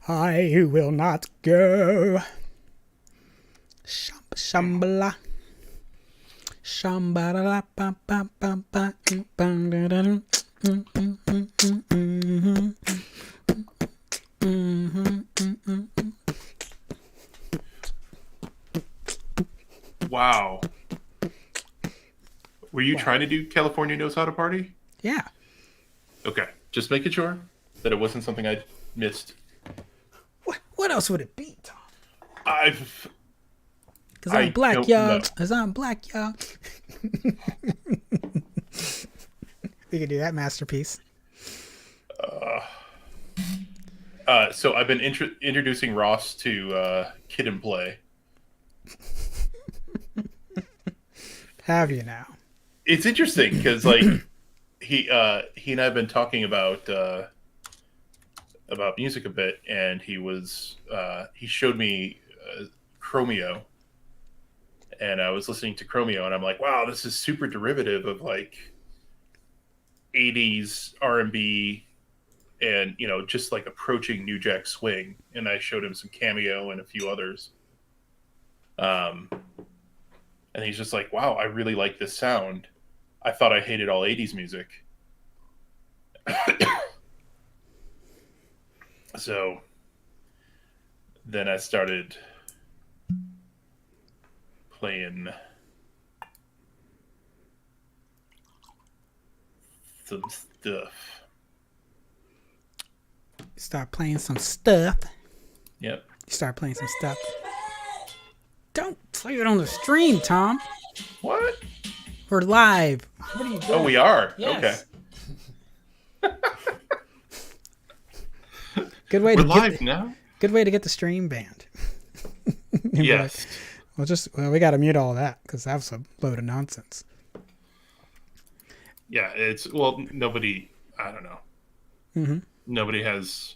I will not go. Shambhala. Shambhala. Wow. Were you trying to do California Knows How to Party? Yeah. Okay. Just making sure that it wasn't something I missed. What else would it be, Tom? Because I'm black, y'all. Because I'm black, y'all. We could do that masterpiece. So I've been introducing Ross to Kid and Play. Have you now? It's interesting because like he and I have been talking about music a bit, and he showed me Chromeo, and I was listening to Chromeo, and I'm like, wow, this is super derivative of like 80s R&B, and just like approaching New Jack Swing. And I showed him some Cameo and a few others. And he's just like, wow, I really like this sound. I thought I hated all 80s music. So then I started playing some stuff. Start playing some stuff. Yep. You start playing some stuff. Don't play it on the stream, Tom. What? We're live. What are you doing? Oh, we are? Yes. Okay. Good way We're to live now? Good way to get the stream banned. Yes. Well, we got to mute all that because that was a load of nonsense. Yeah, nobody, I don't know. Mm-hmm. Nobody has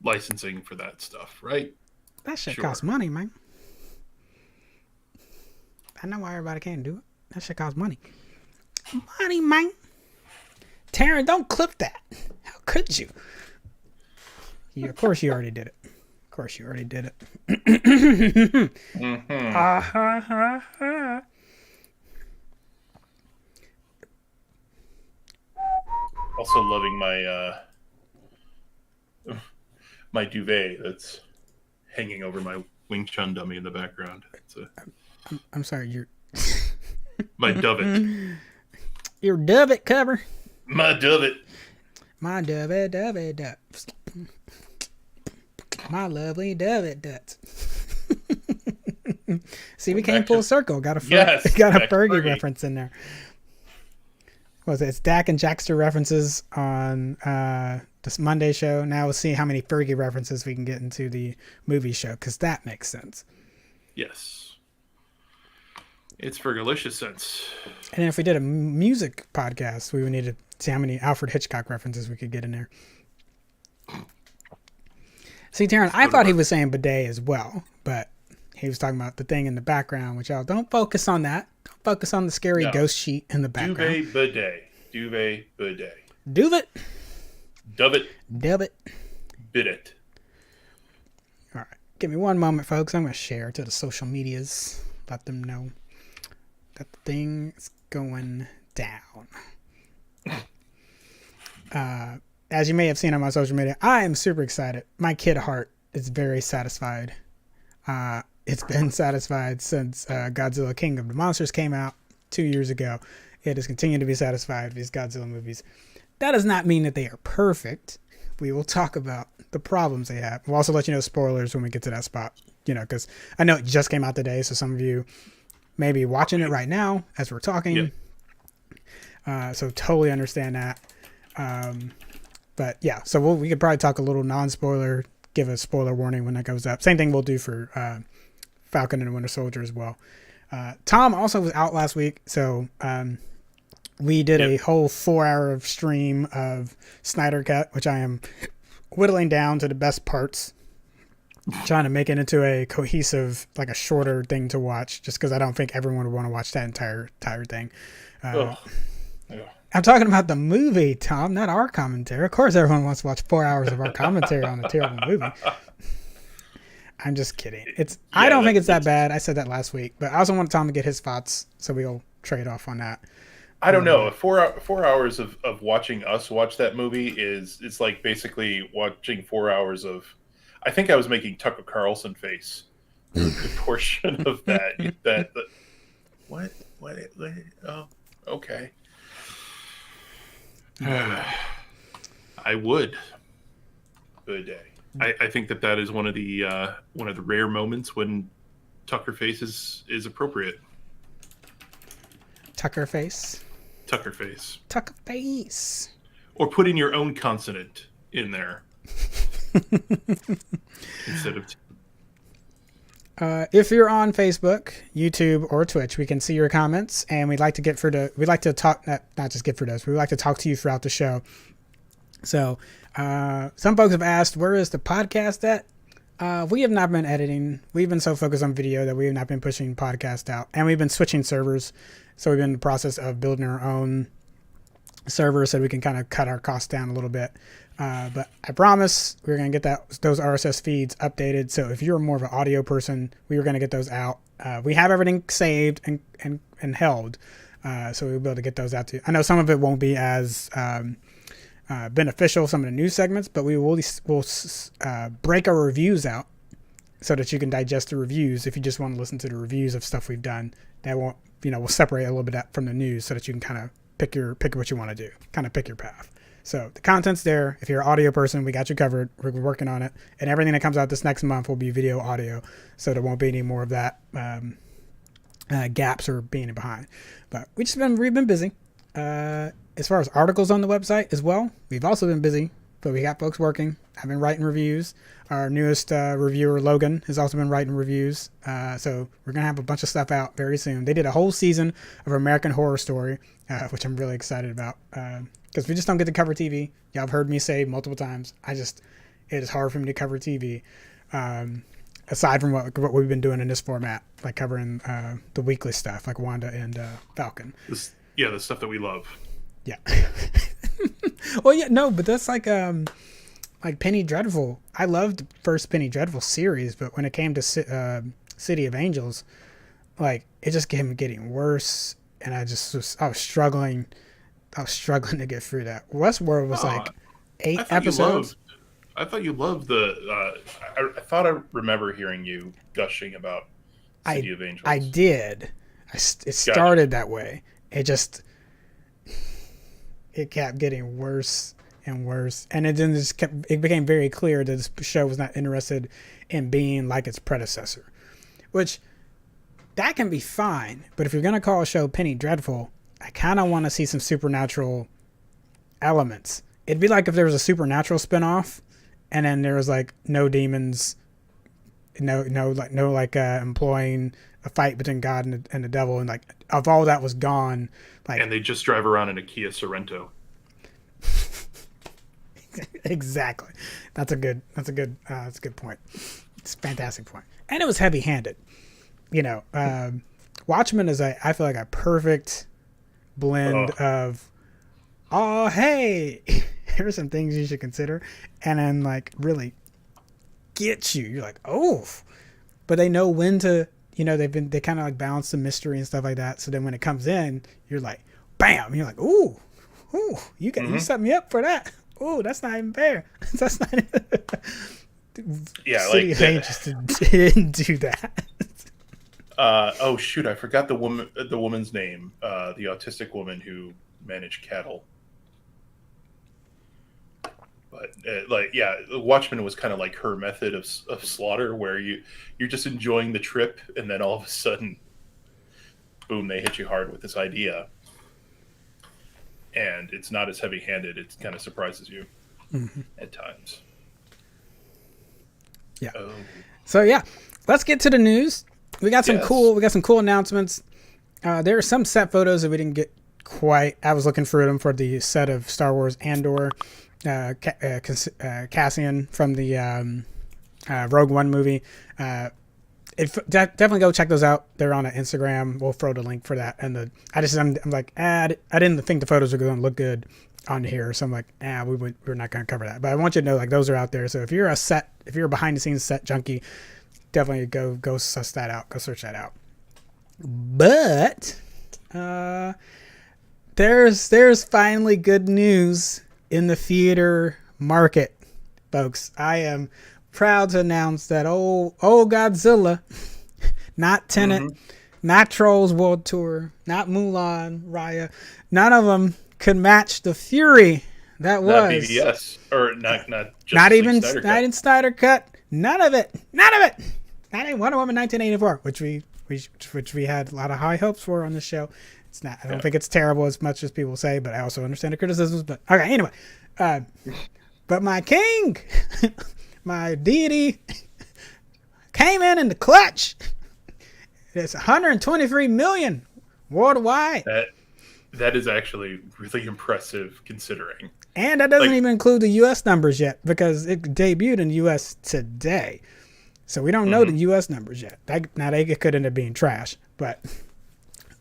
licensing for that stuff, right? That shit costs money, man. I know why everybody can't do it. That shit costs money. Money, man. Taryn, don't clip that. How could you? Of course you already did it. Of course you already did it. Mm-hmm. Also loving my duvet that's hanging over my Wing Chun dummy in the background. I'm sorry, you're my dovet. Your dovet cover. My dovet. My dovet duts. My lovely dovet duts. See, we came full circle. Got a Fergie reference in there. What was it? It's Dak and Jackster references on this Monday show. Now we'll see how many Fergie references we can get into the movie show, because that makes sense. Yes. It's Fergalicious sense. And if we did a music podcast, we would need to see how many Alfred Hitchcock references we could get in there. See, Taryn, I thought he was saying bidet as well, but he was talking about the thing in the background, which y'all don't focus on that. Don't focus on the scary ghost sheet in the background. Duvet bidet. Duvet bidet. Duvet. Duvet. Duvet. Bidet. All right. Give me one moment, folks. I'm going to share to the social medias. Let them know that the thing's going down. As you may have seen on my social media, I am super excited. My kid heart is very satisfied. It's been satisfied since Godzilla King of the Monsters came out 2 years ago. It has continued to be satisfied with these Godzilla movies. That does not mean that they are perfect. We will talk about the problems they have. We'll also let you know spoilers when we get to that spot. Because I know it just came out today, so some of you may be watching it right now as we're talking. Yep. So totally understand that. But yeah, so we could probably talk a little non-spoiler, give a spoiler warning when that goes up. Same thing we'll do for Falcon and Winter Soldier as well. Tom also was out last week, so we did a whole 4-hour of stream of Snyder Cut, which I am whittling down to the best parts, trying to make it into a cohesive, like a shorter thing to watch, just because I don't think everyone would want to watch that entire thing. I'm talking about the movie, Tom, not our commentary. Of course, everyone wants to watch 4 hours of our commentary on a terrible movie. I'm just kidding. I don't think it's that bad. I said that last week, but I also want Tom to get his thoughts, so we'll trade off on that. I don't know. 4 hours of watching us watch that movie it's like basically watching 4 hours of. I think I was making Tucker Carlson face. The portion of that. What? Oh, okay. I would. But I think that is one of the rare moments when Tucker face is appropriate. Tucker face. Tucker face. Tucker face. Or put in your own consonant in there instead of. If you're on Facebook, YouTube, or Twitch, we can see your comments, and we'd like to talk, not just get for those, we'd like to talk to you throughout the show. So, some folks have asked, where is the podcast at? We have not been editing. We've been so focused on video that we have not been pushing podcast out, and we've been switching servers. So we've been in the process of building our own server so we can kind of cut our costs down a little bit. But I promise we're going to get those RSS feeds updated. So if you're more of an audio person, we are going to get those out. We have everything saved and held. So we'll be able to get those out to you. I know some of it won't be as beneficial, some of the news segments, but we'll break our reviews out so that you can digest the reviews. If you just want to listen to the reviews of stuff we've done, that won't, we'll separate a little bit from the news so that you can kind of pick what you want to do, kind of pick your path. So the content's there. If you're an audio person, we got you covered. We're working on it. And everything that comes out this next month will be video audio. So there won't be any more of that gaps or being behind. But we've been busy. As far as articles on the website as well, we've also been busy. But we got folks working. I've been writing reviews. Our newest reviewer, Logan, has also been writing reviews. So we're going to have a bunch of stuff out very soon. They did a whole season of American Horror Story, which I'm really excited about. Because we just don't get to cover TV. Y'all have heard me say multiple times. It is hard for me to cover TV. Aside from what we've been doing in this format, like covering the weekly stuff, like Wanda and Falcon. The stuff that we love. Yeah. Well, yeah, no, but that's like Penny Dreadful. I loved the first Penny Dreadful series, but when it came to City of Angels, like it just kept getting worse, and I was struggling. I was struggling to get through that. Westworld was like 8 episodes. I thought you loved the. I thought I remember hearing you gushing about City of Angels. I did. It started that way. It kept getting worse and worse, and it became very clear that this show was not interested in being like its predecessor, which that can be fine. But if you're gonna call a show Penny Dreadful, I kind of want to see some supernatural elements. It'd be like if there was a supernatural spinoff, and then there was like no demons, employing a fight between God and the devil, and like if all that was gone, like, and they just drive around in a Kia Sorento. Exactly. That's a good point. It's a fantastic point. And it was heavy-handed. Watchmen is I feel like a perfect blend of, oh hey, here's some things you should consider, and then like really get you. You're like, oh, but they know when to. They kind of like balance the mystery and stuff like that. So then when it comes in, you're like, bam! You're like, ooh, you set me up for that. Ooh, that's not even fair. That's not. Yeah, City of Angels didn't do that. Oh shoot! I forgot the woman's name. The autistic woman who managed cattle. But Watchmen was kind of like her method of slaughter, where you're just enjoying the trip, and then all of a sudden, boom, they hit you hard with this idea, and it's not as heavy-handed. It kind of surprises you at times. Yeah. Oh. So yeah, let's get to the news. We got some cool announcements. There are some set photos that we didn't get quite. I was looking through them for the set of Star Wars Andor. Cassian from the Rogue One movie. Definitely go check those out. They're on Instagram. We'll throw the link for that. And I'm like, I didn't think the photos were going to look good on here, so I'm like, we're not going to cover that. But I want you to know, like, those are out there. So if you're a behind the scenes set junkie, definitely go suss that out. Go search that out. But there's finally good news in the theater market, folks. I am proud to announce that Godzilla, not Tenet, not Trolls World Tour, not Mulan, Raya, none of them could match the fury that was. Not BBS or not even Snyder Cut. None of it. Not even Wonder Woman 1984, which we had a lot of high hopes for on this show. It's not. I don't think it's terrible as much as people say, but I also understand the criticisms. But okay, anyway. But my king, my deity, came in the clutch. It's 123 million worldwide. That is actually really impressive considering. And that doesn't even include the U.S. numbers yet, because it debuted in the U.S. today. So we don't know the U.S. numbers yet. Now they could end up being trash, but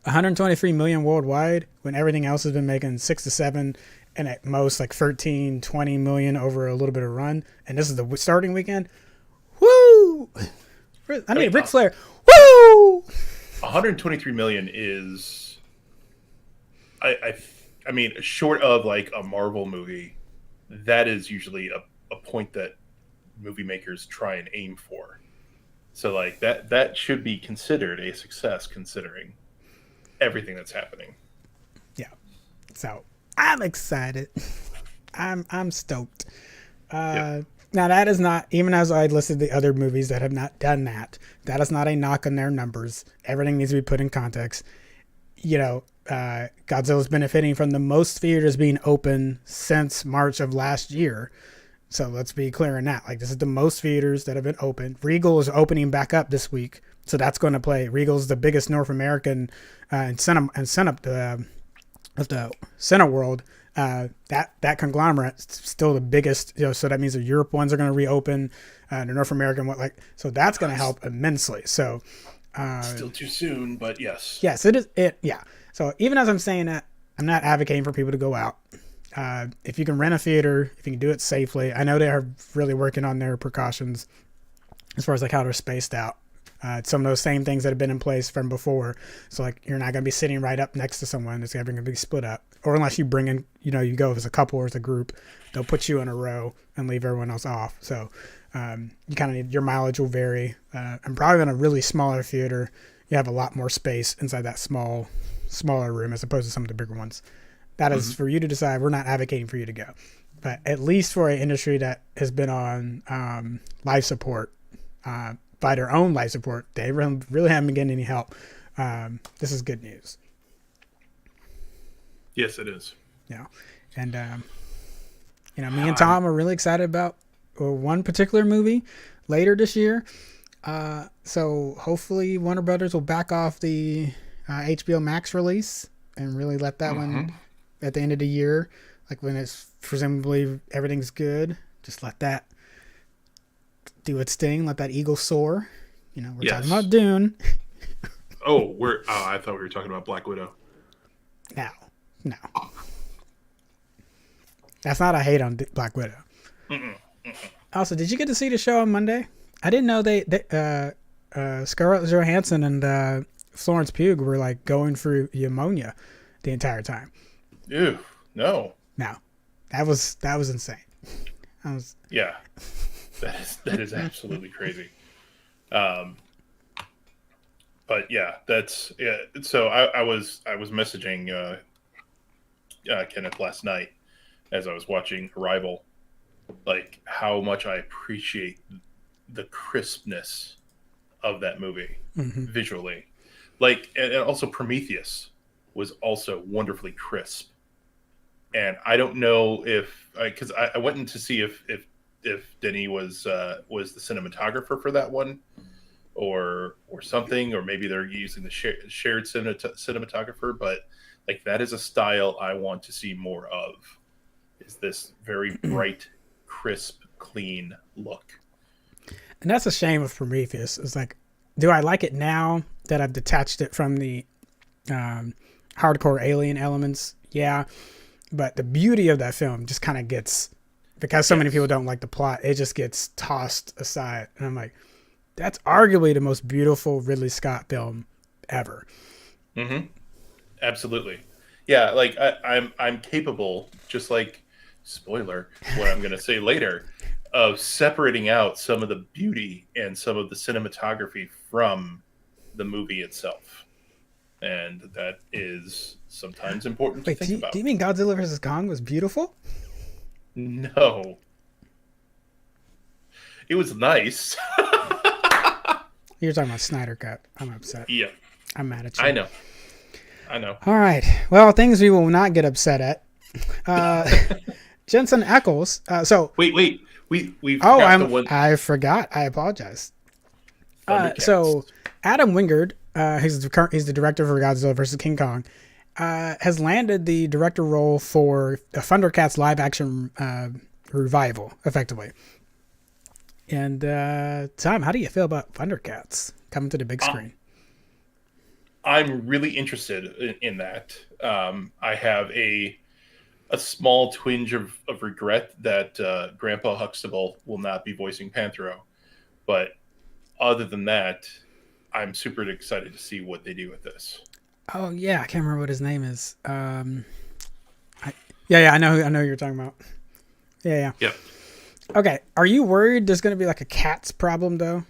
123 million worldwide when everything else has been making 6 to 7 and at most like 13, 20 million over a little bit of run. And this is the starting weekend. Woo! I mean, Ric Flair. Woo! 123 million is, I mean, short of like a Marvel movie, that is usually a point that movie makers try and aim for. So like that should be considered a success considering everything that's happening. Yeah. So I'm excited. I'm stoked. Now that is not, even as I listed the other movies that have not done that is not a knock on their numbers. Everything needs to be put in context. You know, Godzilla's benefiting from the most theaters being open since March of last year. So let's be clear on that. Like, this is the most theaters that have been open. Regal is opening back up this week, so that's going to play. Regal's the biggest North American of the Cineworld. That conglomerate still the biggest. You know, so that means the Europe ones are going to reopen, the North American one, so that's going to help immensely. So still too soon, but yes, it is. Yeah. So even as I'm saying that, I'm not advocating for people to go out. If you can rent a theater, if you can do it safely, I know they are really working on their precautions as far as like how they're spaced out. Some of those same things that have been in place from before. So like you're not going to be sitting right up next to someone. It's going to be split up. Or unless you bring in, you go as a couple or as a group, they'll put you in a row and leave everyone else off. So you kind of need, your mileage will vary. And probably in a really smaller theater, you have a lot more space inside that smaller room as opposed to some of the bigger ones. That is for you to decide. We're not advocating for you to go. But at least for an industry that has been on life support, by their own life support, they really haven't been getting any help. This is good news. Yes, it is. Yeah. And, me and Tom are really excited about one particular movie later this year. So hopefully Warner Brothers will back off the HBO Max release and really let that one at the end of the year, like when it's presumably everything's good, just let that do its thing, let that eagle soar. We're talking about Dune. I thought we were talking about Black Widow. No. That's not a hate on Black Widow. Also, did you get to see the show on Monday? I didn't know they Scarlett Johansson and Florence Pugh were like going through pneumonia the entire time. Ew, no. No, that was insane. Yeah, that is absolutely crazy. But yeah, So I was messaging Kenneth last night as I was watching Arrival, like how much I appreciate the crispness of that movie visually, like, and also Prometheus was also wonderfully crisp. And I don't know if, because I went in to see if Denny was the cinematographer for that one, or something, or maybe they're using the shared cinematographer. But like that is a style I want to see more of. Is this very bright, crisp, clean look? And that's a shame of Prometheus. It's like Do I like it now that I've detached it from the um, hardcore alien elements? Yeah, but the beauty of that film just kind of gets, because so many people Yes. don't like the plot, it just gets tossed aside. And I'm like, that's arguably the most beautiful Ridley Scott film ever. Hmm. Absolutely. Yeah, like I'm capable, just like spoiler, what I'm gonna say later, of separating out some of the beauty and some of the cinematography from the movie itself. And that is sometimes important to Wait, think do about. you mean Godzilla vs. Kong was beautiful? No, it was nice. You're talking about Snyder Cut. I'm upset. Yeah, I'm mad at I you. know. I know. All right. Well, things we will not get upset at. Uh, Jensen Ackles. Wait. We Oh, forgot the one. I forgot. I apologize. Thundercats. So Adam Wingard, he's the director for Godzilla vs. King Kong, has landed the director role for a Thundercats live action revival, effectively. And Tom, how do you feel about Thundercats coming to the big Uh, screen? I'm really interested in that. I have a small twinge of regret that Grandpa Huxtable will not be voicing Panthro, but other than that, I'm super excited to see what they do with this. Oh yeah, I can't remember what his name is. Yeah, I know who you're talking about. Yeah. Yep. Okay, are you worried there's going to be like a cat's problem though?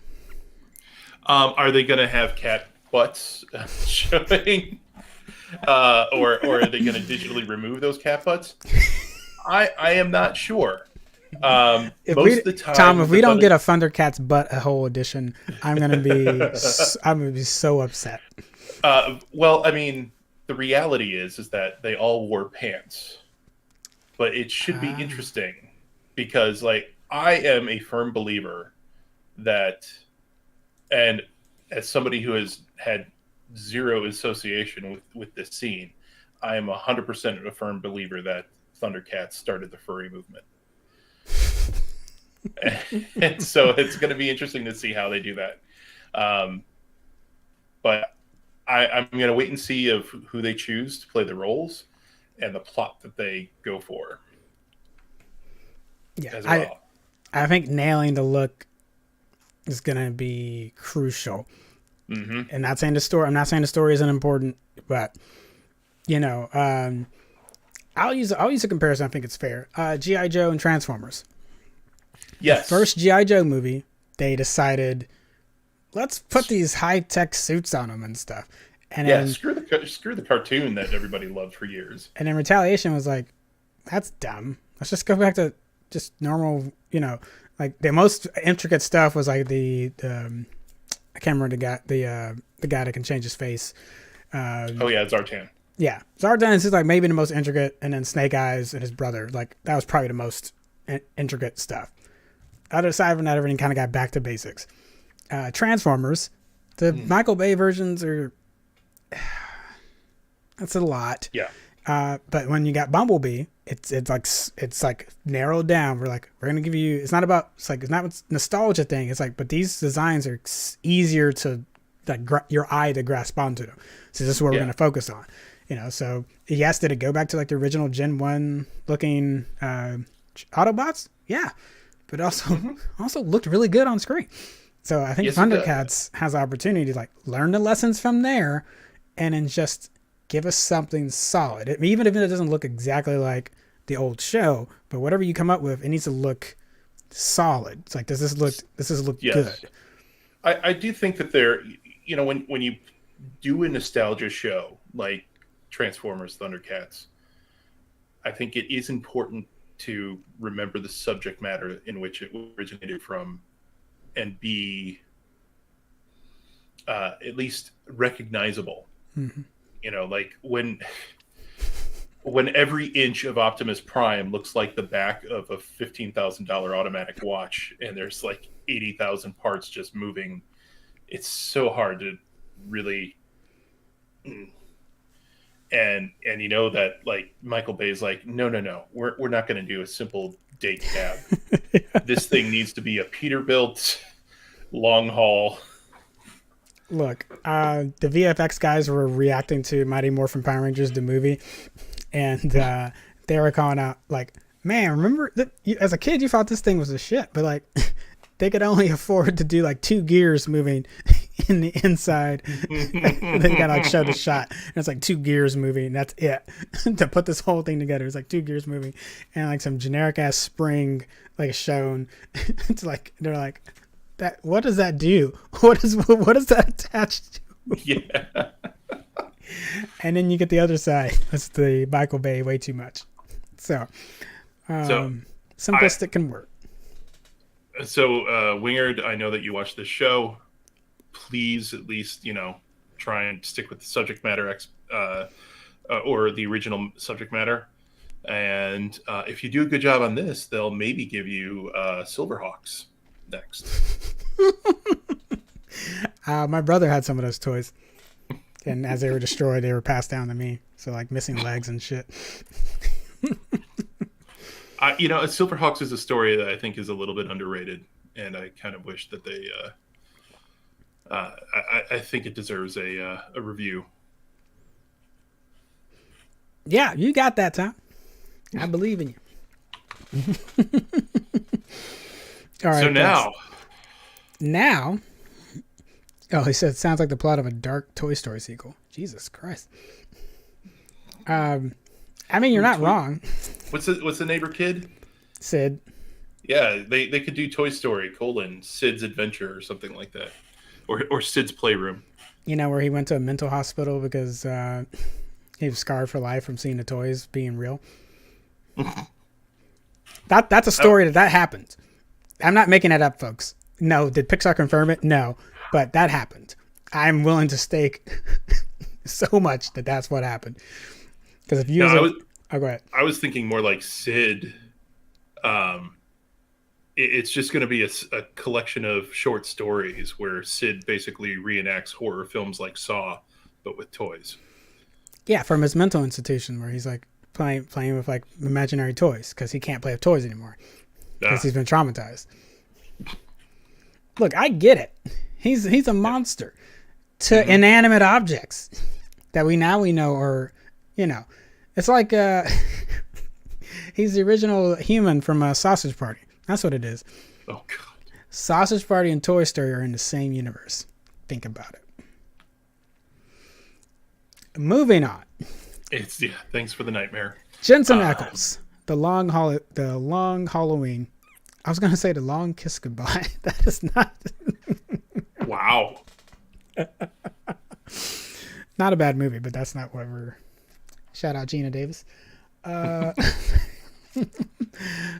Are they going to have cat butts showing, or are they going to digitally remove those cat butts? I am not sure. If Most we of the Tom, time, if the we don't thunder. get a Thundercats butt a whole edition, I'm gonna be so upset. Well, I mean, the reality is that they all wore pants, but it should be Ah, interesting because, like, I am a firm believer that, and as somebody who has had zero association with this scene, I am 100% a firm believer that Thundercats started the furry movement. And so it's going to be interesting to see how they do that. Um, but I'm going to wait and see of who they choose to play the roles and the plot that they go for yeah, as I well. I think nailing the look is gonna be crucial. Hmm. And not saying the story. I'm not saying the story isn't important, but you know, I'll use a comparison. I think it's fair. GI Joe and Transformers. The Yes. first GI Joe movie, they decided let's put these high tech suits on them and stuff, and Yeah. then Screw the cartoon that everybody loved for years. Retaliation was like, that's dumb. Let's just go back to just normal. Like the most intricate stuff was like I can't remember the guy that can change his face. Oh yeah, it's Zartan. Yeah, Zardan is like maybe the most intricate, and then Snake Eyes and his brother. Like that was probably the most intricate stuff. Other side from that, everything kind of got back to basics. Transformers, the Michael Bay versions are that's a lot. Yeah. But when you got Bumblebee, it's like narrowed down. We're gonna give you. It's not a nostalgia thing. It's like, but these designs are easier to like your eye to grasp onto them. So this is what we're gonna focus on. So yes, did it go back to like the original Gen 1 looking Autobots? Yeah, but also looked really good on screen. So I think Yes, it Thundercats has the opportunity to like learn the lessons from there, and then just give us something solid. Even if it doesn't look exactly like the old show, but whatever you come up with, it needs to look solid. It's like, does this look Yes. good? I do think that they're, when you do a nostalgia show like Transformers, Thundercats, I think it is important to remember the subject matter in which it originated from and be at least recognizable. Mm-hmm. Like when every inch of Optimus Prime looks like the back of a $15,000 automatic watch, and there's like 80,000 parts just moving, it's so hard to really. And that like Michael Bay's like, no, we're not going to do a simple date cab. This thing needs to be a Peterbilt long haul. Look, the VFX guys were reacting to Mighty Morphin Power Rangers, the movie, and they were calling out, like, man, remember that as a kid you thought this thing was a shit, but like they could only afford to do like 2 gears moving in the inside. They gotta like show the shot, and it's like 2 gears moving, and that's it. To put this whole thing together, it's like 2 gears moving, and like some generic ass spring like shown. It's like they're like, that. What does that do? What is that attached to? Yeah. And then you get the other side. That's the Michael Bay way too much. So simplistic can work. So, Wingard, I know that you watch this show. Please, at least, try and stick with the subject matter or the original subject matter. And if you do a good job on this, they'll maybe give you Silverhawks next. My brother had some of those toys. And as they were destroyed, they were passed down to me. So, like, missing legs and shit. Silverhawks is a story that I think is a little bit underrated, and I kind of wish that they. I think it deserves a review. Yeah, you got that, Tom. I believe in you. All right. So now. Oh, he said it sounds like the plot of a dark Toy Story sequel. Jesus Christ. I mean, you're not wrong. What's the neighbor kid? Sid. Yeah, they could do Toy Story, Sid's Adventure or something like that. Or Sid's Playroom. Where he went to a mental hospital because he was scarred for life from seeing the toys being real. That's a story that happened. I'm not making that up, folks. No, did Pixar confirm it? No, but that happened. I'm willing to stake so much that that's what happened. Because if you go ahead. I was thinking more like Sid. It's just going to be a collection of short stories where Sid basically reenacts horror films like Saw, but with toys. Yeah, from his mental institution where he's like playing with like imaginary toys because he can't play with toys anymore because he's been traumatized. Look, I get it. He's a monster to inanimate objects that we know are, it's like he's the original human from Sausage Party. That's what it is. Oh God. Sausage Party and Toy Story are in the same universe. Think about it. Moving on. Thanks for the nightmare. Jensen Ackles, the long Halloween. I was going to say the long kiss goodbye. That is not. Wow. Not a bad movie, but that's not what we're. Shout out Gina Davis.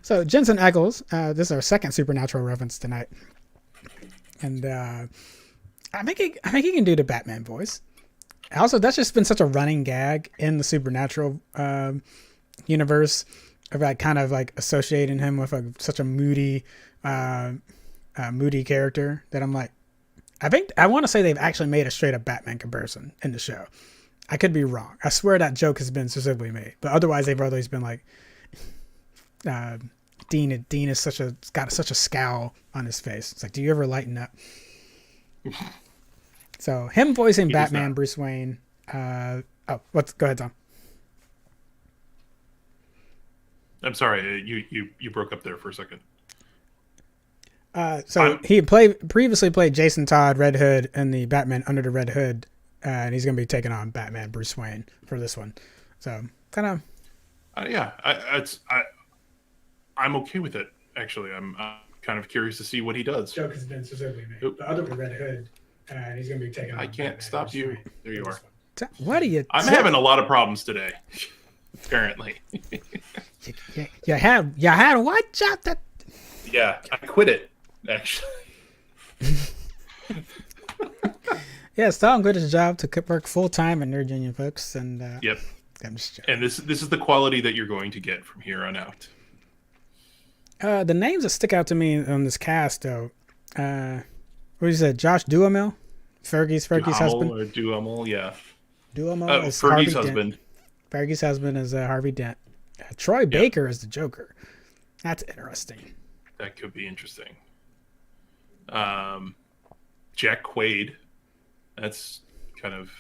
So Jensen Ackles, this is our second supernatural reference tonight, and I think he can do the Batman voice. Also, that's just been such a running gag in the supernatural universe of like kind of like associating him with such a moody character that I'm like, I want to say they've actually made a straight up Batman comparison in the show. I could be wrong. I swear that joke has been specifically made, but otherwise they've always been like, Dean is got such a scowl on his face. It's like, do you ever lighten up? So him voicing Batman, Bruce Wayne. Go ahead, Tom. I'm sorry, you broke up there for a second. He previously played Jason Todd, Red Hood, in the Batman Under the Red Hood, and he's going to be taking on Batman, Bruce Wayne for this one. So kind of. I'm okay with it. Actually, I'm kind of curious to see what he does. Joke has been specifically made. The other Red Hood, and he's going to be taking on. I can't Batman, stop Bruce you. Wayne. There you are. What are you? I'm having a lot of problems today. Apparently. You had what job that? Yeah, I quit it. Actually. Yes, Tom quit his job to work full time in Nerd Union, folks, and yep. I'm just joking. And this is the quality that you're going to get from here on out. The names that stick out to me on this cast, though, what is that? Josh Duhamel, Fergie's husband. Or Duhamel, yeah. Duhamel is Fergie's Harvey husband. Dent. Fergie's husband is Harvey Dent. Troy Baker is the Joker. That's interesting. That could be interesting. Jack Quaid That's kind of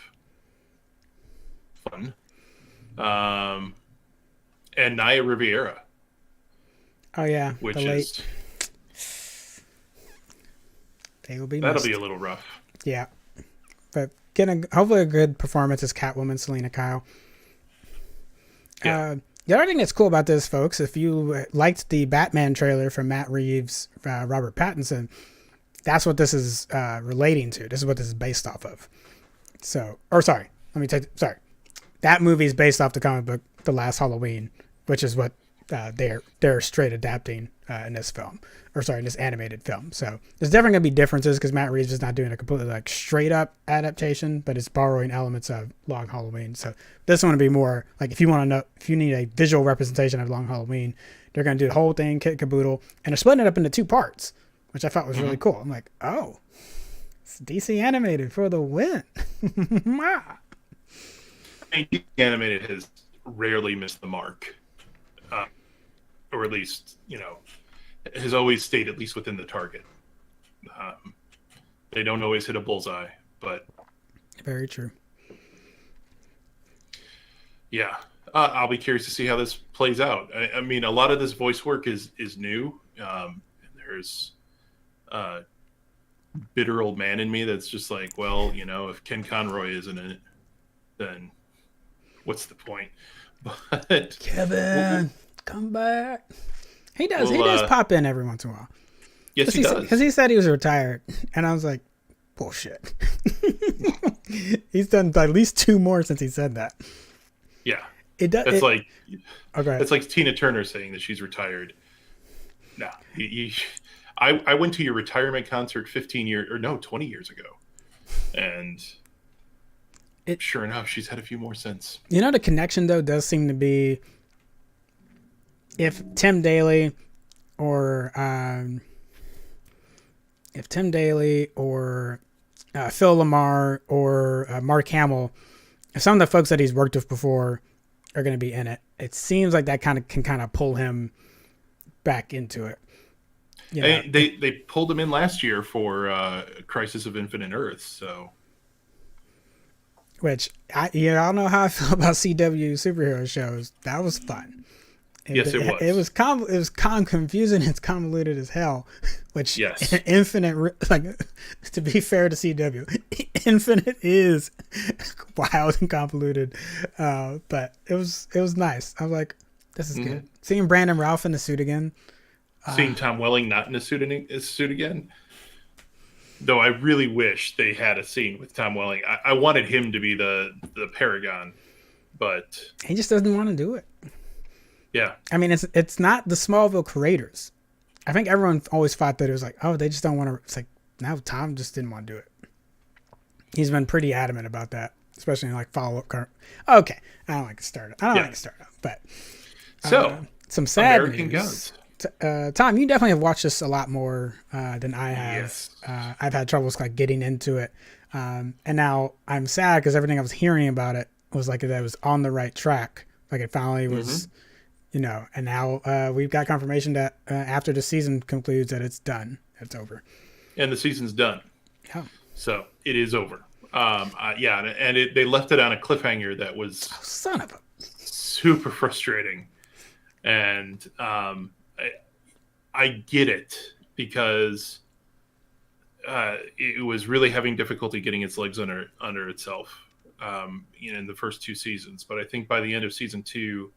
fun. And Naya Riviera, Oh yeah, the which late. is They will be that'll be missed. a little rough. Yeah, but getting hopefully a good performance as Catwoman, Selena Kyle. Yeah. The other thing that's cool about this, folks, if you liked the Batman trailer from Matt Reeves, Robert Pattinson, that's what this is relating to. This is what this is based off of. So, or sorry, let me take. Sorry, that movie is based off the comic book, The Last Halloween, which is what they're straight adapting in this film, or sorry, in this animated film. So there's definitely gonna be differences because Matt Reeves is not doing a completely like straight up adaptation, but it's borrowing elements of Long Halloween. So this one will be more like if you want to know, if you need a visual representation of Long Halloween, they're gonna do the whole thing, kit caboodle, and they're splitting it up into 2 parts, which I thought was really cool. I'm like, oh, it's DC animated for the win. I mean, DC animated has rarely missed the mark, or at least has always stayed at least within the target. They don't always hit a bullseye, but Very true. yeah, I'll be curious to see how this plays out. I mean, a lot of this voice work is new. There's a bitter old man in me that's just like, well, if Ken Conroy isn't in it, then what's the point? But Kevin, come back. He does. He does pop in every once in a while. Yes, he does. Because he said he was retired, and I was like, bullshit. He's done at least 2 more since he said that. Yeah, it does. That's like okay. It's like Tina Turner saying that she's retired. No, I went to your retirement concert 20 years ago, and sure enough, she's had a few more since. The connection though does seem to be if Tim Daly or Phil Lamar or Mark Hamill, if some of the folks that he's worked with before are going to be in it, it seems like that can pull him back into it. They pulled him in last year for Crisis of Infinite Earths, so. Which I don't know how I feel about CW superhero shows. That was fun. Yes, it was. It was confusing. It's convoluted as hell. Which yes, Infinite, like to be fair to CW, Infinite is wild and convoluted. But it was nice. I was like, this is good. Seeing Brandon Routh in the suit again. Seeing Tom Welling not in a suit again. Though I really wish they had a scene with Tom Welling. I wanted him to be the Paragon, but he just doesn't want to do it. Yeah, I mean it's not the Smallville creators. I think everyone always thought that it was like, oh, they just don't want to. It's like now Tom just didn't want to do it. He's been pretty adamant about that, especially in like follow up. Okay, I don't like to start it. But so some sad American news. Gods. Tom, you definitely have watched this a lot more than I have. Yes. I've had troubles like getting into it, and now I'm sad because everything I was hearing about it was like that it was on the right track. Like it finally was, and now we've got confirmation that after the season concludes that it's done, it's over, and the season's done. Yeah. So it is over. And they left it on a cliffhanger that was son of a super frustrating, and I get it because it was really having difficulty getting its legs under itself in the first 2 seasons. But I think by the end of season 2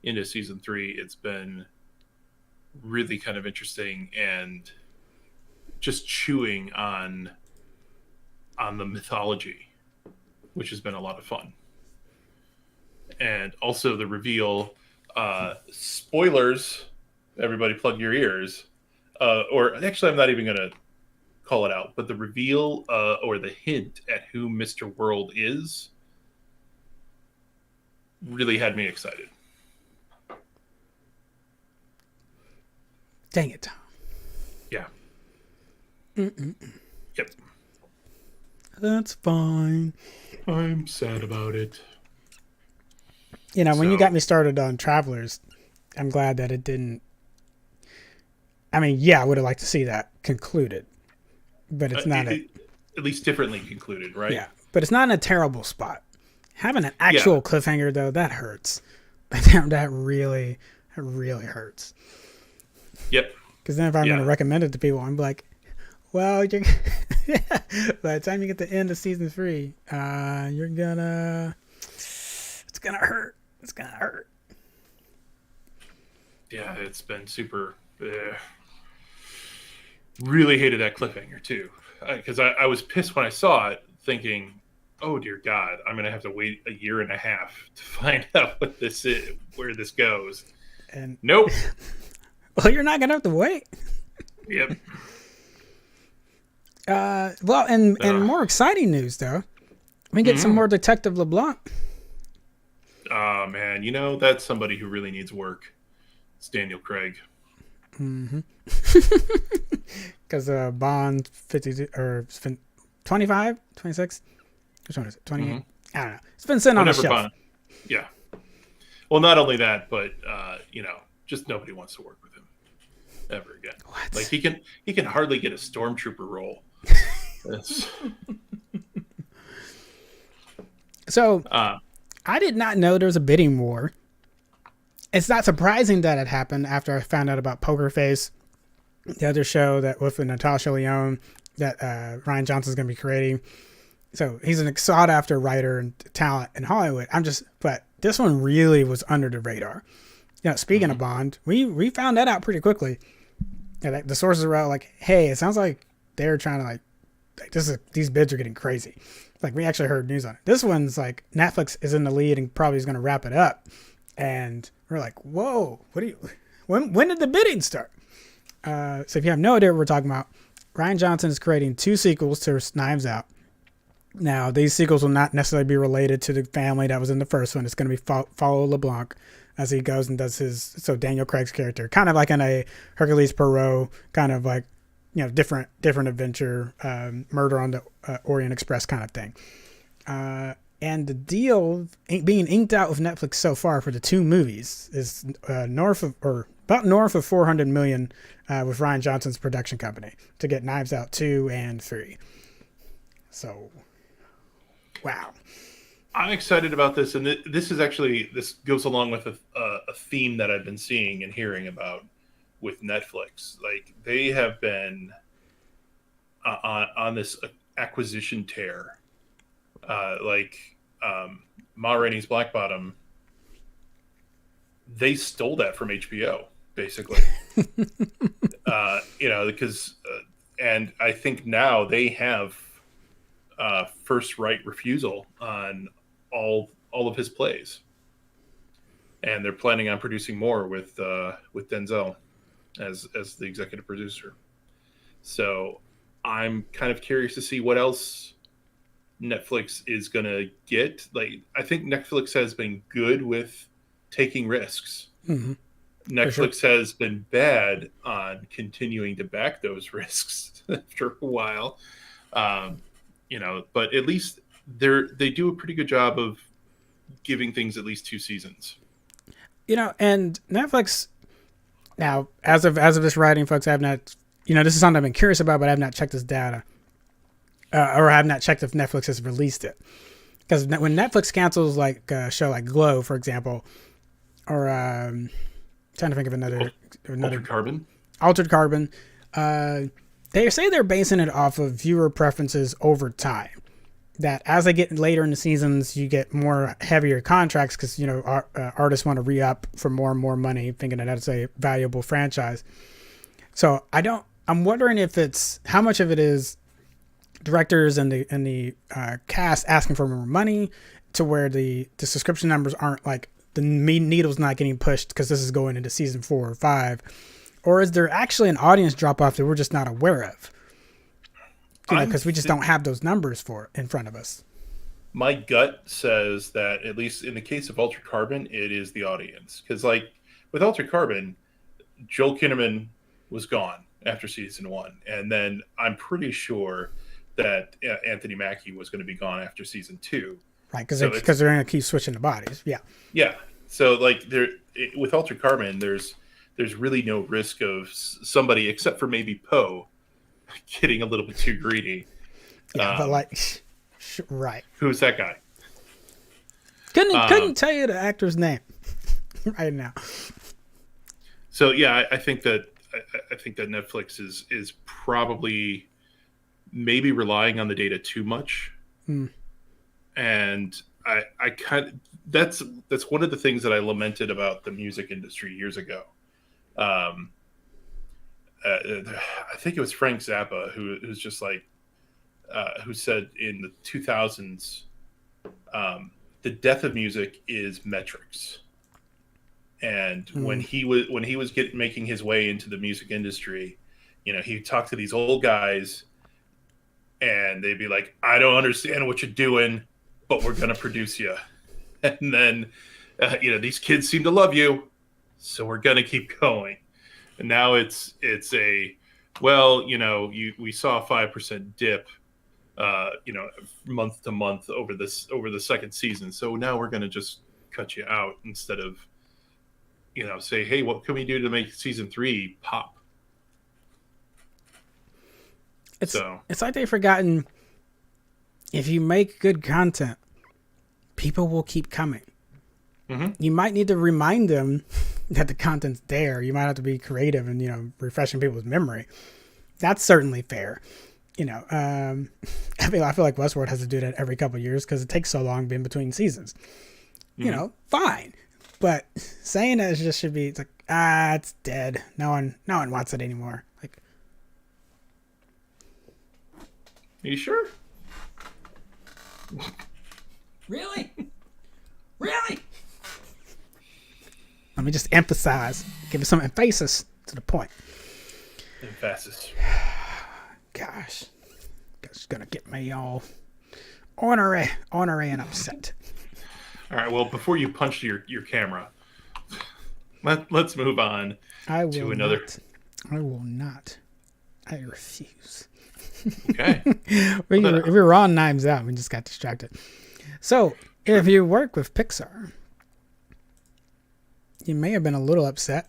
into season 3, it's been really kind of interesting and just chewing on the mythology, which has been a lot of fun. And also the reveal, spoilers, everybody plug your ears, or actually I'm not even going to call it out, but the reveal or the hint at who Mr. World is really had me excited. dang it, Tom. Yeah. Yep. That's fine. I'm sad about it. When you got me started on Travelers, I'm glad that it didn't. I mean, yeah, I would have liked to see that concluded, but it's not it. at least differently concluded, right? Yeah, but it's not in a terrible spot. Having an Yeah. actual cliffhanger though, that hurts. That really hurts. Yep. Because then if I'm Yeah. going to recommend it to people, I'm like, well, you're by the time you get to the end of season 3, you're gonna, it's gonna hurt. It's gonna hurt. Yeah, it's been super. Really hated that cliffhanger too, because I was pissed when I saw it, thinking, "Oh dear God, I'm gonna have to wait a year and a half to find out what this is, where this goes." And Nope. well, you're not gonna have to wait. Yep. Well, and more exciting news though, we get some more Detective LeBlanc. Oh man, you know that's somebody who really needs work. It's Daniel Craig. Because Bond 50 or 25, 26. Which one is it? 28. I don't know. It's been sitting on the Whenever shelf. Bond. Yeah. Well, not only that, but just nobody wants to work with him ever again. What? Like he can hardly get a stormtrooper role. So I did not know there was a bidding war. It's not surprising that it happened after I found out about Poker Face, the other show that with Natasha Lyonne that Ryan Johnson's going to be creating. So he's an sought after writer and talent in Hollywood. But this one really was under the radar. Speaking of Bond, we found that out pretty quickly. Yeah, the sources were out like, hey, it sounds like they're trying to these bids are getting crazy. Like we actually heard news on it. This one's like Netflix is in the lead and probably is going to wrap it up. And we're like, whoa, when did the bidding start? So if you have no idea what we're talking about, Ryan Johnson is creating 2 sequels to Knives Out. Now, these sequels will not necessarily be related to the family that was in the first one. It's going to be follow LeBlanc as he goes and does Daniel Craig's character, kind of like in a Hercules Poirot, kind of like, different adventure, murder on the Orient Express kind of thing. And the deal being inked out with Netflix so far for the 2 movies is about north of $400 million with Ryan Johnson's production company to get Knives Out 2 and 3. So, wow. I'm excited about this, and this goes along with a theme that I've been seeing and hearing about with Netflix. Like they have been on this acquisition tear. Ma Rainey's Black Bottom, they stole that from HBO, basically. Because and I think now they have first right refusal on all of his plays, and they're planning on producing more with Denzel as the executive producer. So I'm kind of curious to see what else Netflix is going to get. Like, I think Netflix has been good with taking risks. Mm-hmm. Netflix has been bad on continuing to back those risks after a while. But at least they do a pretty good job of giving things at least 2 seasons. And Netflix now, as of this writing, folks, I have not, this is something I've been curious about, but I have not checked this data. Or I have not checked if Netflix has released it. Because when Netflix cancels like a show like Glow, for example, or trying to think of another Altered Carbon, they say they're basing it off of viewer preferences over time. That as they get later in the seasons, you get more heavier contracts because artists want to re-up for more and more money, thinking that that's a valuable franchise. So I'm wondering if it's how much of it is directors and the cast asking for more money to where the subscription numbers aren't like the needle's not getting pushed because this is going into season 4 or 5, or is there actually an audience drop off that we're just not aware of? Because we just don't have those numbers in front of us. My gut says that at least in the case of Altered Carbon, it is the audience. Because like with Altered Carbon, Joel Kinnaman was gone after season 1, and then I'm pretty sure that Anthony Mackie was going to be gone after season 2. Right, because they're going to keep switching the bodies. Yeah. Yeah. So like with Altered Carbon, there's really no risk of somebody except for maybe Poe getting a little bit too greedy. Yeah, but like, right. Who's that guy? Couldn't tell you the actor's name right now. So yeah, I think that Netflix is probably maybe relying on the data too much, and I kind of, that's one of the things that I lamented about the music industry years ago. I think it was Frank Zappa who's just like who said in the 2000s, the death of music is metrics. And when he was making his way into the music industry, he talked to these old guys, and they'd be like, "I don't understand what you're doing, but we're gonna produce you." And then, these kids seem to love you, so we're gonna keep going. And now it's a, well, we saw a 5% dip, month to month over the second season, so now we're gonna just cut you out instead of, say, hey, what can we do to make season 3 pop? It's like they've forgotten, if you make good content, people will keep coming. Mm-hmm. You might need to remind them that the content's there. You might have to be creative and, refreshing people's memory. That's certainly fair. I feel like Westworld has to do that every couple of years because it takes so long in between seasons. Mm-hmm. Fine. But saying that it just should be, it's like, it's dead. No one wants it anymore. Like, are you sure? Really? Really? Let me just emphasize, give it some emphasis to the point. Emphasis. Gosh, it's gonna get me all ornery and upset. All right. Well, before you punch your camera, let's move on to another. I will not. I refuse. Okay. we were on Knives Out. We just got distracted. So, if you work with Pixar, you may have been a little upset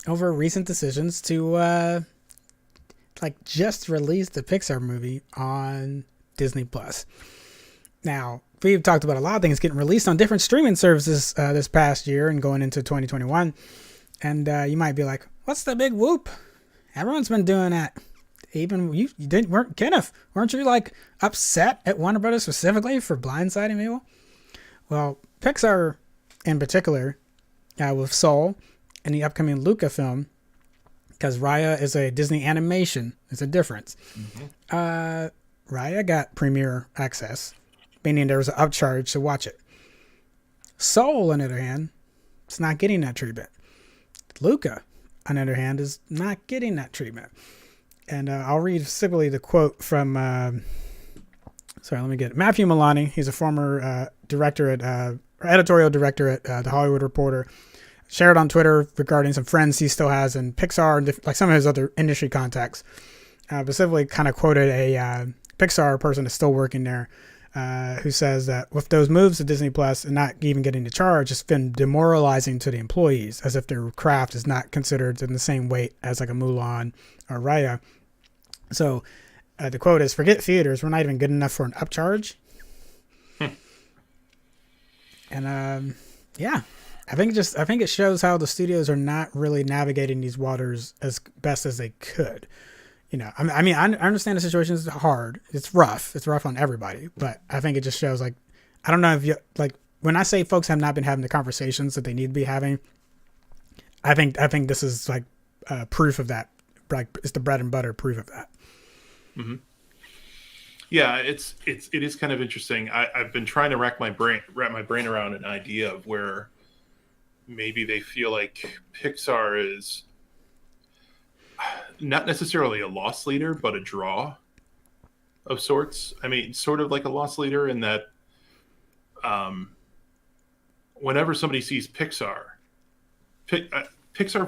over recent decisions to just release the Pixar movie on Disney Plus. Now, we've talked about a lot of things getting released on different streaming services this past year and going into 2021. And you might be like, what's the big whoop? Everyone's been doing that. Even you weren't Kenneth. Weren't you upset at Warner Brothers specifically for blindsiding people? Well, Pixar in particular, with Soul and the upcoming Luca film, because Raya is a Disney animation. It's a difference. Mm-hmm. Raya got premiere access, meaning there was an upcharge to watch it. Soul, on the other hand, it's not getting that treatment. Luca, on the other hand, is not getting that treatment. And I'll read simply the quote from, Matthew Milani. He's a former editorial director at The Hollywood Reporter. Shared on Twitter regarding some friends he still has in Pixar and some of his other industry contacts. Specifically kind of quoted a Pixar person that's still working there who says that with those moves to Disney Plus and not even getting the charge, it's been demoralizing to the employees, as if their craft is not considered in the same weight as a Mulan or Raya. So the quote is, "Forget theaters, we're not even good enough for an upcharge." And I think it shows how the studios are not really navigating these waters as best as they could. I understand the situation is hard. It's rough. It's rough on everybody. But I think it just shows, I don't know if you, when I say folks have not been having the conversations that they need to be having, I think this is proof of that. It's the bread and butter proof of that. Mm-hmm. Yeah, it is kind of interesting. I've been trying to wrap my brain around an idea of where maybe they feel like Pixar is not necessarily a loss leader, but a draw of sorts. I mean, sort of like a loss leader in that whenever somebody sees Pixar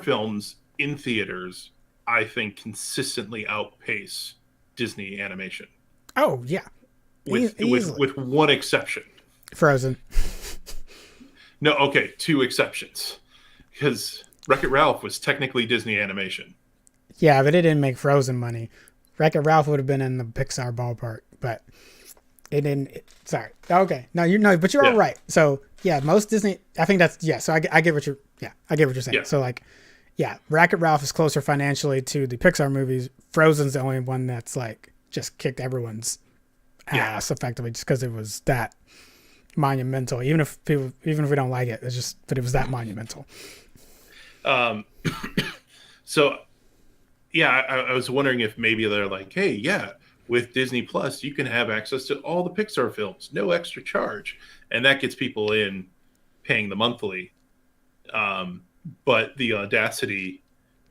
films in theaters, I think consistently outpace Disney animation. Oh, yeah. With one exception. Frozen. No, okay, 2 exceptions. Because Wreck-It Ralph was technically Disney animation. Yeah, but it didn't make Frozen money. Wreck-It Ralph would have been in the Pixar ballpark. but it didn't. Sorry. Okay. No, but you're all Yeah. right. So yeah, most Disney. I think that's yeah. So I get what you're. Yeah, I get what you're saying. Yeah. So like, yeah, Wreck-It Ralph is closer financially to the Pixar movies. Frozen's the only one that's like just kicked everyone's ass effectively, just because it was that monumental. Even if we don't like it, it's just, but it was that monumental. So, yeah, I was wondering if maybe they're like, hey, yeah, with Disney Plus, you can have access to all the Pixar films, no extra charge. And that gets people in paying the monthly. But the audacity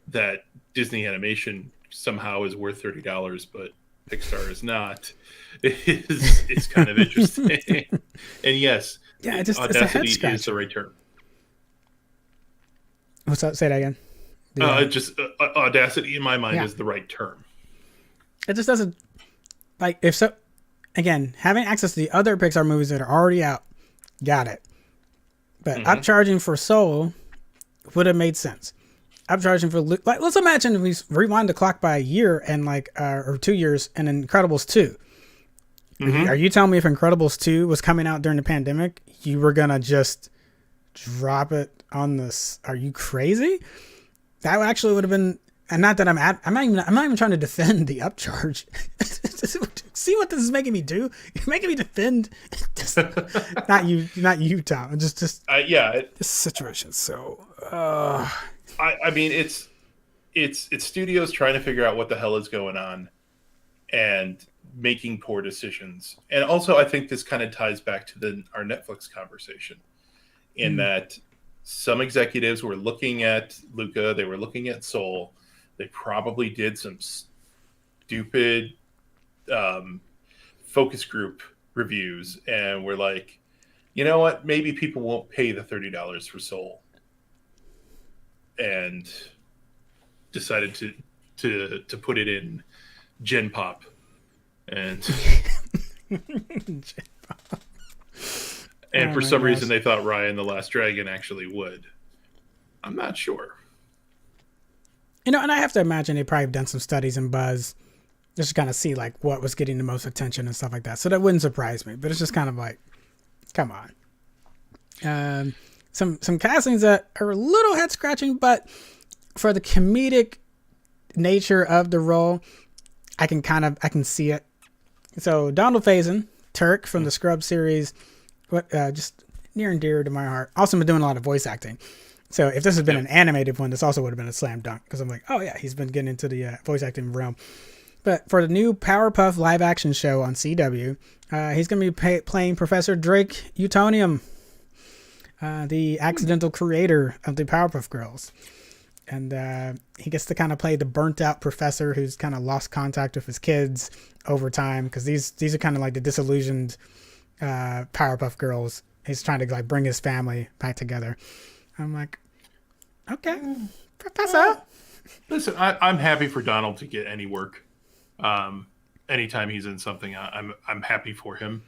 that Disney Animation somehow is worth $30, but Pixar is not, is kind of interesting. And yes, Yeah, it's a head audacity is scratcher. the right term. What's that? Say that again. Just audacity in my mind Yeah. is the right term. It just doesn't, like, if so, again, having access to the other Pixar movies that are already out, got it. But upcharging for Soul would have made sense. Upcharging for, like, let's imagine we rewind the clock by a year and like, or 2 years, and Incredibles 2. Are you telling me if Incredibles 2 was coming out during the pandemic, you were gonna just drop it on this? Are you crazy? That actually would have been, and not that I'm not even trying to defend the upcharge. See what this is making me do? You're making me defend, not you, Tom. Just Yeah. this situation. So, I mean, it's studios trying to figure out what the hell is going on, and making poor decisions. And also, I think this kind of ties back to our Netflix conversation, in that some executives were looking at Luca, they were looking at Soul, they probably did some stupid focus group reviews, and we're like, you know what? Maybe people won't pay the $30 for Soul, and decided to put it in Gen Pop, and and for some reason they thought Raya and the Last Dragon actually would. I'm not sure. and I have to imagine they probably have done some studies in Buzz, just to kind of see like what was getting the most attention and stuff like that. So that wouldn't surprise me. But it's just kind of like, come on. Some castings that are a little head scratching, but for the comedic nature of the role, I can see it. So Donald Faison, Turk from the Scrubs series, just near and dear to my heart. Also been doing a lot of voice acting. So if this had been an animated one, this also would have been a slam dunk, because I'm like, oh yeah, he's been getting into the voice acting realm. But for the new Powerpuff live action show on CW, he's going to be playing Professor Drake Utonium, the accidental creator of the Powerpuff Girls. And he gets to kind of play the burnt out professor who's kind of lost contact with his kids over time, because these are kind of like the disillusioned Powerpuff Girls. He's trying to like bring his family back together. I'm like, okay, Professor. Listen, I'm happy for Donald to get any work. Anytime he's in something, I'm happy for him,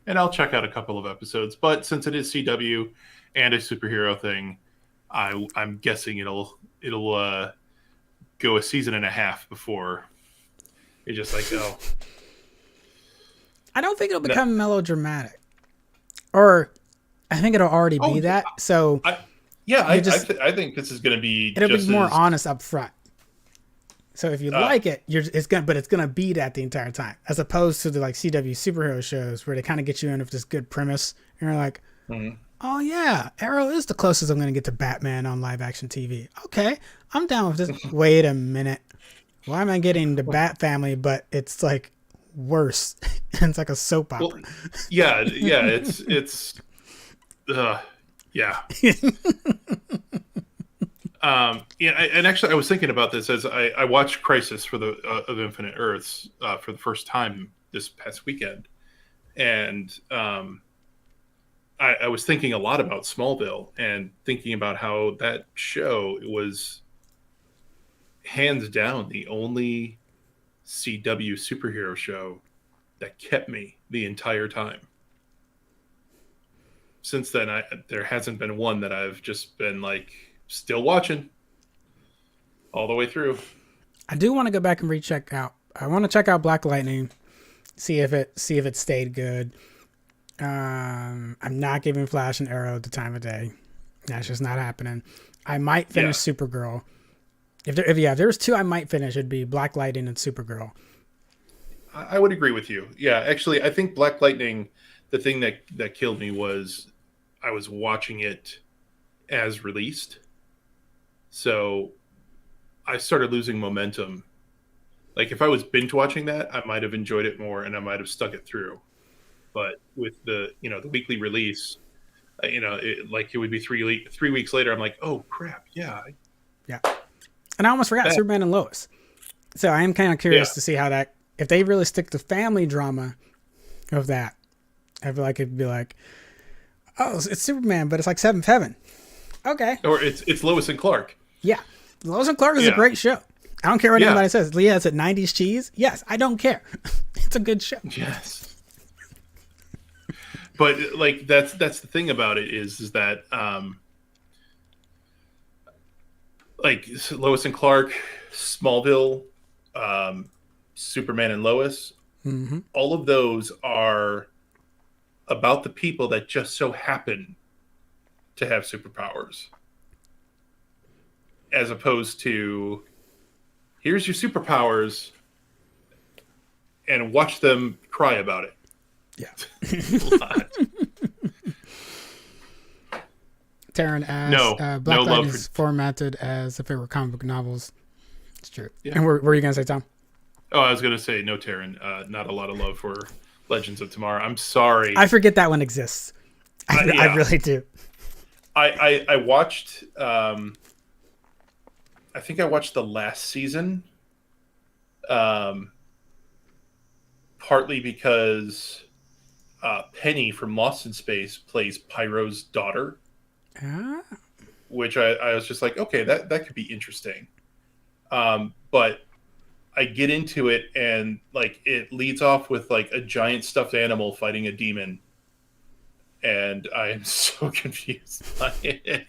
and I'll check out a couple of episodes. But since it is CW and a superhero thing, I'm guessing it'll go a season and a half before it's just like, oh. I don't think it'll become melodramatic, or I think it'll already be that. So I think this is going to be. It'll be more honest up front. So if you like it, it's gonna be that the entire time, as opposed to the like CW superhero shows where they kind of get you in with this good premise, and you're like, oh yeah, Arrow is the closest I'm gonna get to Batman on live action TV. Okay, I'm down with this. Wait a minute, why am I getting the Bat Family, but it's like worse? It's like a soap opera. Well, yeah, it's yeah. And actually, I was thinking about this as I watched Crisis for the of Infinite Earths for the first time this past weekend, and I was thinking a lot about Smallville, and thinking about how that show was hands down the only CW superhero show that kept me the entire time. Since then, there hasn't been one that I've just been like still watching all the way through. I do want to go back and recheck out. I want to check out Black Lightning. See if it stayed good. I'm not giving Flash and Arrow the time of day. That's just not happening. I might finish Supergirl. If there was two I might finish, it'd be Black Lightning and Supergirl. I would agree with you. Yeah, actually, I think Black Lightning, the thing that killed me was I was watching it as released. So I started losing momentum. Like if I was binge watching that, I might have enjoyed it more and I might have stuck it through. But with the the weekly release, it would be 3 weeks later. I'm like, oh crap, yeah. And I almost forgot Superman and Lois. So I am kind of curious to see how that, if they really stick to family drama of that. I feel like it'd be like, oh, it's Superman, but it's like Seventh Heaven. Okay. Or it's Lois and Clark. Yeah, Lois and Clark is a great show. I don't care what anybody says. Leah, it's at 90s cheese. Yes, I don't care. It's a good show. Yes. But like that's the thing about it is that like Lois and Clark, Smallville, Superman and Lois, all of those are about the people that just so happen to have superpowers, as opposed to here's your superpowers and watch them cry about it. Yeah. Taryn asks, Black Light is formatted as if it were comic book novels. It's true. Yeah. And what were you going to say, Tom? Oh, I was going to say, no, Taryn, not a lot of love for Legends of Tomorrow. I'm sorry. I forget that one exists. I really do. I watched, I think I watched the last season, partly because Penny from Lost in Space plays Pyro's daughter, which I was just like, okay, that could be interesting. But I get into it and like it leads off with like a giant stuffed animal fighting a demon, and I am so confused by it.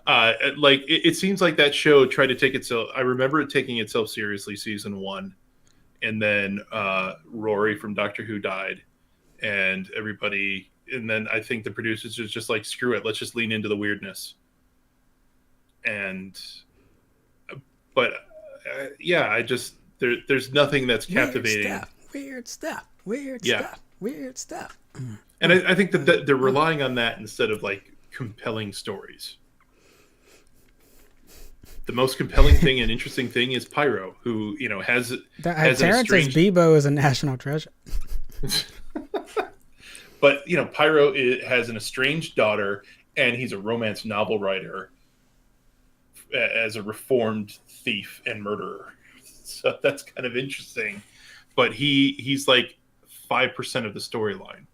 It seems like that show tried to take itself. I remember it taking itself seriously season 1, and then Rory from Doctor Who died. And then I think the producers was just like, screw it, let's just lean into the weirdness. But there's nothing that's captivating. Weird stuff. And I think that they're relying on that instead of like compelling stories. The most compelling thing and interesting thing is Pyro, who has Terrence says Bebo is a national treasure. But Pyro has an estranged daughter, and he's a romance novel writer as a reformed thief and murderer. So that's kind of interesting. But he's like 5% of the storyline.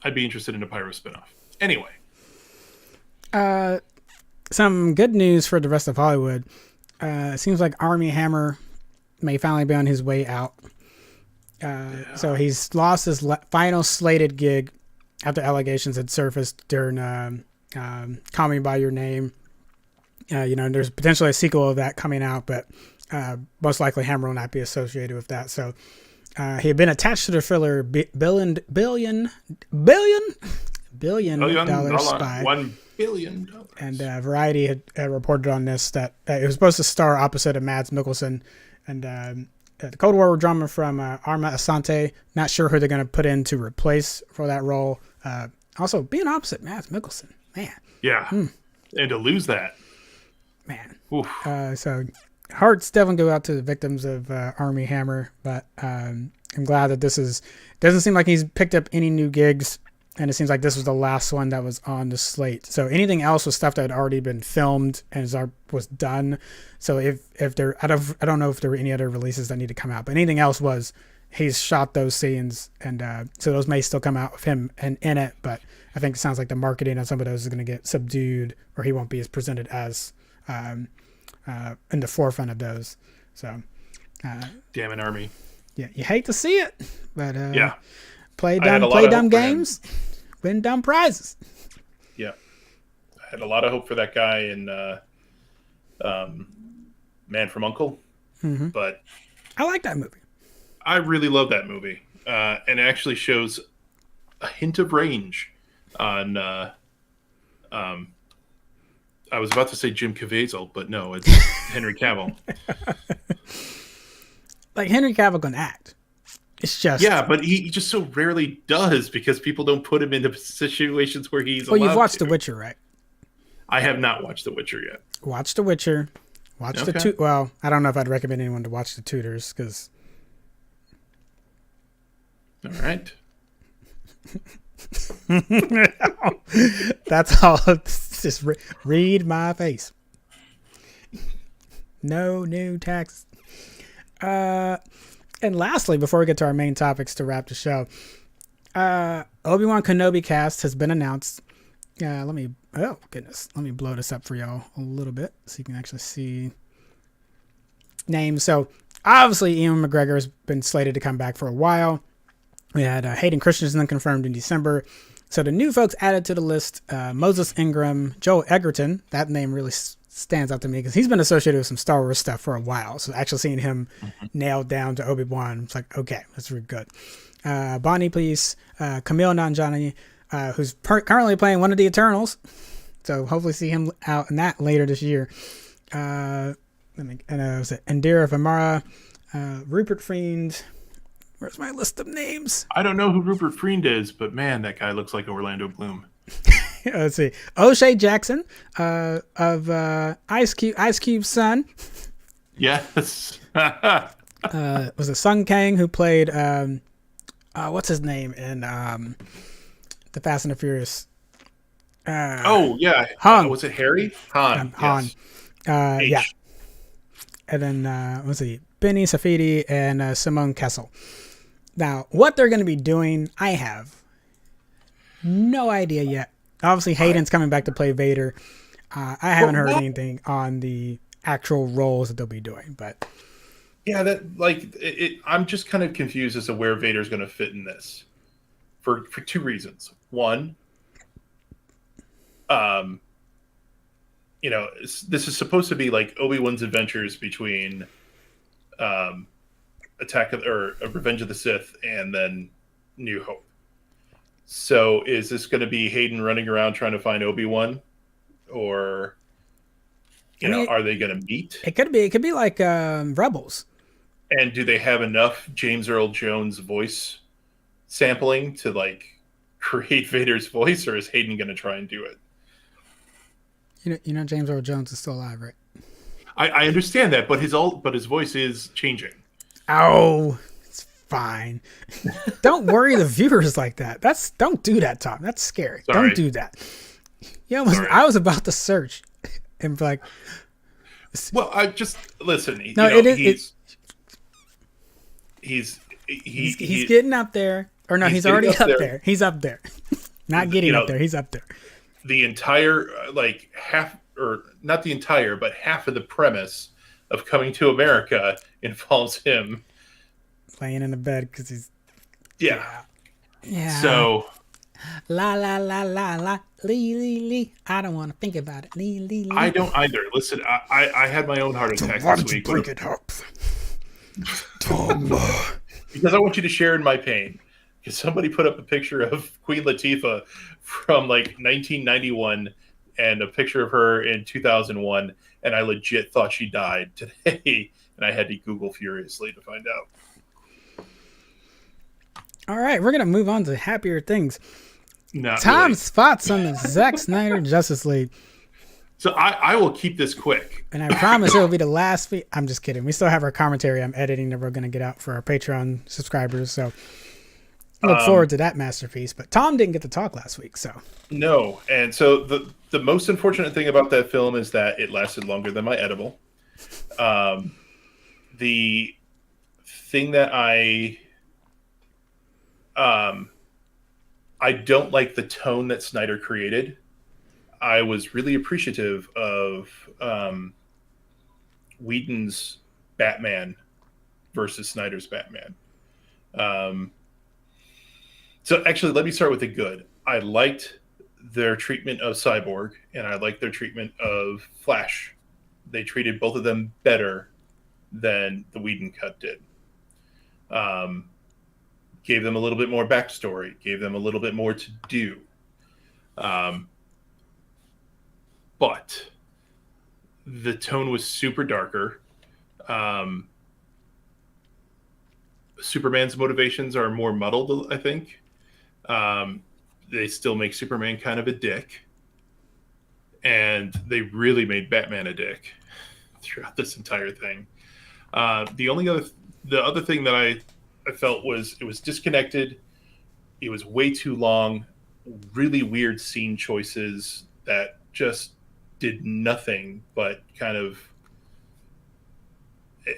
I'd be interested in a Pyro spinoff. Anyway. Some good news for the rest of Hollywood. It seems like Armie Hammer may finally be on his way out. So he's lost his final slated gig after allegations had surfaced during Call Me By Your Name. There's potentially a sequel of that coming out, but most likely Hammer will not be associated with that. So he had been attached to the thriller billion dollar spy. $1 billion. And Variety had reported on this that it was supposed to star opposite of Mads Mikkelsen, and the Cold War drummer from Arma Asante. Not sure who they're going to put in to replace for that role. Also, being opposite Mads Mikkelsen, man. Yeah, and to lose that, man. So hearts definitely go out to the victims of Armie Hammer, but I'm glad that doesn't seem like he's picked up any new gigs. And it seems like this was the last one that was on the slate. So anything else was stuff that had already been filmed and was done. So if there, I don't know if there were any other releases that need to come out, but anything else he's shot those scenes, and so those may still come out with him and in it. But I think it sounds like the marketing on some of those is going to get subdued, or he won't be as presented as in the forefront of those. So, damn it, Armie. Yeah, you hate to see it, but yeah. Play dumb games, win dumb prizes. Yeah. I had a lot of hope for that guy in Man from U.N.C.L.E., but I like that movie. I really love that movie, and it actually shows a hint of range on. Um, I was about to say Jim Caviezel, but no, it's Henry Cavill. Like Henry Cavill can act. It's just Yeah, but he just so rarely does because people don't put him into situations where he's well, allowed you've watched to. The Witcher, right? I have not watched The Witcher yet. Watch The Witcher. Watch Okay. Well, I don't know if I'd recommend anyone to watch The Tudors because All right. that's all. Just read my face. No new tax. And lastly, before we get to our main topics to wrap the show, Obi-Wan Kenobi cast has been announced. Let me blow this up for y'all a little bit so you can actually see names. So obviously Ewan McGregor has been slated to come back for a while. We had Hayden Christensen confirmed in December. So the new folks added to the list, Moses Ingram, Joel Egerton. That name really stands out to me because he's been associated with some Star Wars stuff for a while. So actually seeing him nailed down to Obi-Wan, it's like, okay, that's really good. Bonnie Please, Camille Nanjiani, who's currently playing one of the Eternals. So hopefully see him out in that later this year. Was it Indira Vamara, Rupert Friend. Where's my list of names? I don't know who Rupert Friend is, but man, that guy looks like Orlando Bloom. Let's see. O'Shea Jackson of Ice Cube's son. Yes. Was it Sung Kang who played what's his name in the Fast and the Furious? Oh yeah. Han. Was it Harry? Han. Han. Yes. Yeah. And then let's see. Benny Safdie and Simone Kessel. Now, what they're going to be doing, I have no idea yet. Obviously, Hayden's coming back to play Vader. I haven't heard anything on the actual roles that they'll be doing, but yeah, I'm just kind of confused as to where Vader's going to fit in this, for two reasons. One, this is supposed to be like Obi-Wan's adventures between Revenge of the Sith and then New Hope. So is this going to be Hayden running around trying to find Obi-Wan, or are they going to meet? It could be like Rebels. And do they have enough James Earl Jones voice sampling to like create Vader's voice, or is Hayden going to try and do it? You know James Earl Jones is still alive, right? I understand that, but his voice is changing. Oh, it's fine. Don't worry the viewers like that. Don't do that, Tom. That's scary. Sorry. Don't do that. I was about to search and be like, well, I just listen. No, he's getting up there, or no, he's already up there. He's up there. Not getting up there. He's up there. The entire half, or not the entire, but half of the premise of Coming to America involves him playing in the bed because he's yeah. So la la la la la lee lee lee. I don't want to think about it. Lee lee lee. I don't either. Listen, I had my own heart attack this week. Break it up, Tom. Because I want you to share in my pain. Because somebody put up a picture of Queen Latifah from 1991 and a picture of her in 2001, and I legit thought she died today, and I had to Google furiously to find out. All right, we're gonna move on to happier things. Tom's thoughts on the Zack Snyder Justice League. So I will keep this quick, and I promise it will be the last. I'm just kidding. We still have our commentary I'm editing that we're gonna get out for our Patreon subscribers. So I look forward to that masterpiece. But Tom didn't get to talk last week, so no. And so the most unfortunate thing about that film is that it lasted longer than my edible. The thing that I don't like the tone that Snyder created. I was really appreciative of Whedon's Batman versus Snyder's Batman. So actually, let me start with the good. I liked their treatment of Cyborg, and I liked their treatment of Flash. They treated both of them better than the Whedon cut did. Gave them a little bit more backstory, gave them a little bit more to do. But the tone was super darker. Superman's motivations are more muddled, I think. They still make Superman kind of a dick. And they really made Batman a dick throughout this entire thing. The other thing that I felt was it was disconnected. It was way too long. Really weird scene choices that just did nothing but kind of.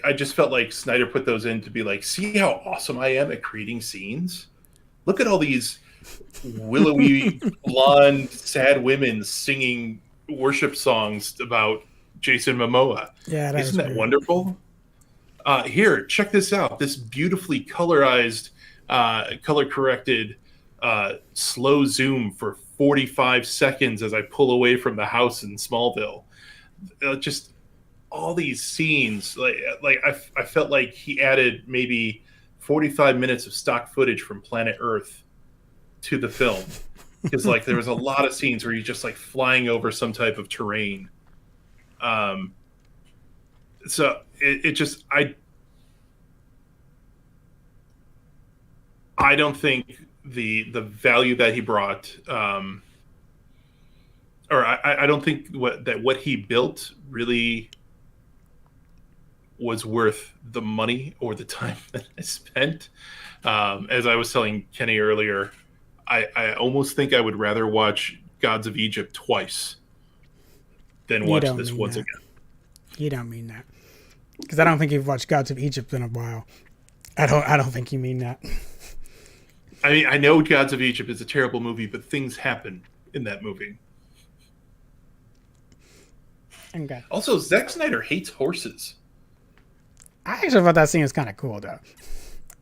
I just felt like Snyder put those in to be like, see how awesome I am at creating scenes? Look at all these willowy, blonde, sad women singing worship songs about Jason Momoa. Yeah, isn't that wonderful? Here, check this out. This beautifully colorized, color-corrected, slow zoom for 45 seconds as I pull away from the house in Smallville. Just all these scenes, I felt like he added maybe 45 minutes of stock footage from Planet Earth to the film. Because like there was a lot of scenes where you're just like flying over some type of terrain. So it just I don't think the value that he brought, or I don't think what he built really was worth the money or the time that I spent. As I was telling Kenny earlier, I almost think I would rather watch Gods of Egypt twice than watch this once again. You don't mean that. Because I don't think you've watched Gods of Egypt in a while. I don't think you mean that. I mean, I know Gods of Egypt is a terrible movie, but things happen in that movie. Okay. Also, Zack Snyder hates horses. I actually thought that scene was kind of cool, though.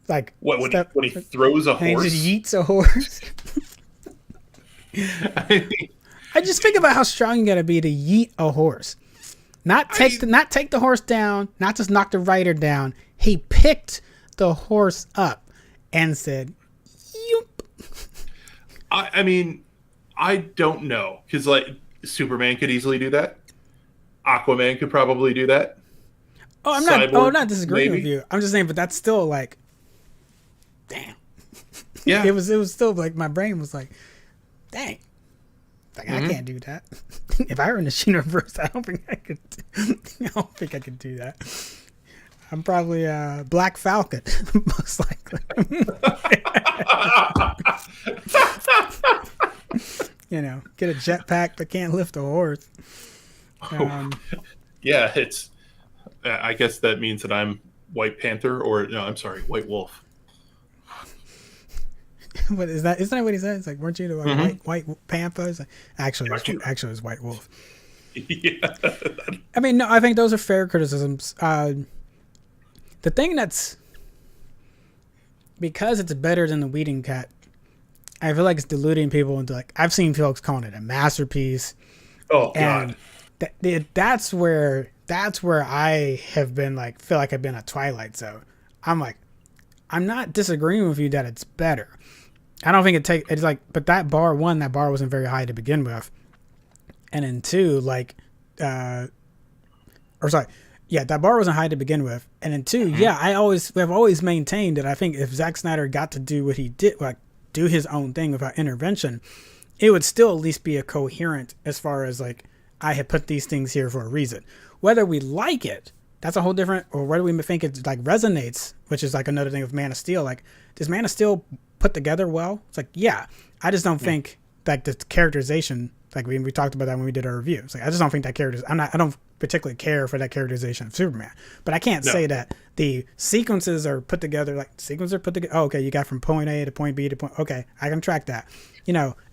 Like what when he throws a horse? He just yeets a horse. I just think about how strong you got to be to yeet a horse. Not take the horse down, not just knock the rider down. He picked the horse up and said, "Yoop." I mean, I don't know, because like Superman could easily do that. Aquaman could probably do that. Oh, I'm not disagreeing with you. I'm just saying, but that's still like, damn. Yeah. it was still like my brain was like, dang. Like I can't do that. If I were in the Sheen reverse, I don't think I could. I don't think I could do that. I'm probably Black Falcon, most likely. Get a jetpack but can't lift a horse. Yeah, it's. I guess that means that I'm White Panther, or no, I'm sorry, White Wolf. What is that? Isn't that what he said? It's like, weren't you the white panther? Like, actually, it was White Wolf. Yeah. I mean, no, I think those are fair criticisms. The thing that's, because it's better than the Whedon cut, I feel like it's deluding people into like, I've seen folks calling it a masterpiece. Oh God. And that's where I have been like, feel like I've been a Twilight Zone. I'm like, I'm not disagreeing with you that it's better. I don't think it's like, but that bar wasn't very high to begin with. And then two, like, that bar wasn't high to begin with. And then two, I've always maintained that I think if Zack Snyder got to do what he did, like do his own thing without intervention, it would still at least be a coherent as far as like, I have put these things here for a reason. Whether we like it, that's a whole different, or whether we think it like resonates, which is like another thing with Man of Steel. Like, does Man of Steel put together well? It's like, yeah. I just don't think like the characterization, like we talked about that when we did our review. It's like, I just don't think that I don't particularly care for that characterization of Superman. But I can't say that the sequences are put together, oh, okay, you got from point A to point B to point, okay, I can track that.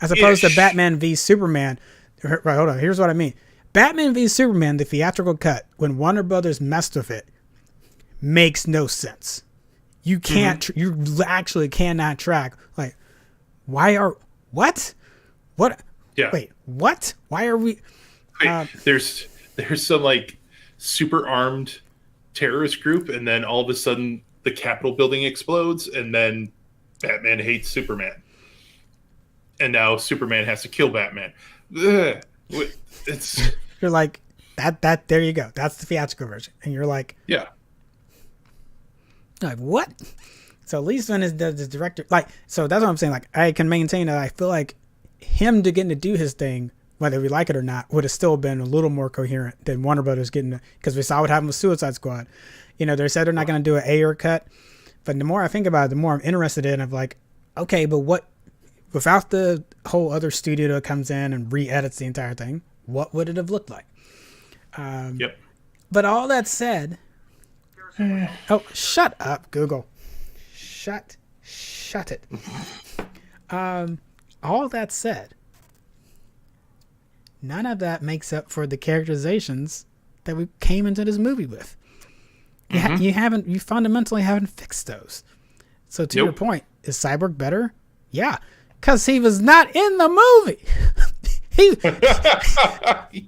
As opposed to Batman v Superman. Right, hold on, here's what I mean. Batman v Superman, the theatrical cut, when Warner Brothers messed with it, makes no sense. You can't, you actually cannot track, like, what? Yeah. Wait, what? Why are we? There's some, like, super armed terrorist group, and then all of a sudden the Capitol building explodes, and then Batman hates Superman, and now Superman has to kill Batman. Ugh. It's You're like, that there you go. That's the theatrical version. And you're like, yeah. what? So at least when the director, like, so that's what I'm saying. Like, I can maintain that I feel like him getting to do his thing, whether we like it or not, would have still been a little more coherent than Warner Brothers getting to, because we saw what happened with Suicide Squad. You know, they said they're not going to do an Ayer cut, but the more I think about it, the more I'm interested in. I'm like, okay, but what, without the whole other studio that comes in and re-edits the entire thing, what would it have looked like? Yep. But all that said, oh, shut up, Google. Shut it. All that said, none of that makes up for the characterizations that we came into this movie with. You fundamentally haven't fixed those. So to your point, is Cyborg better? Yeah, because he was not in the movie.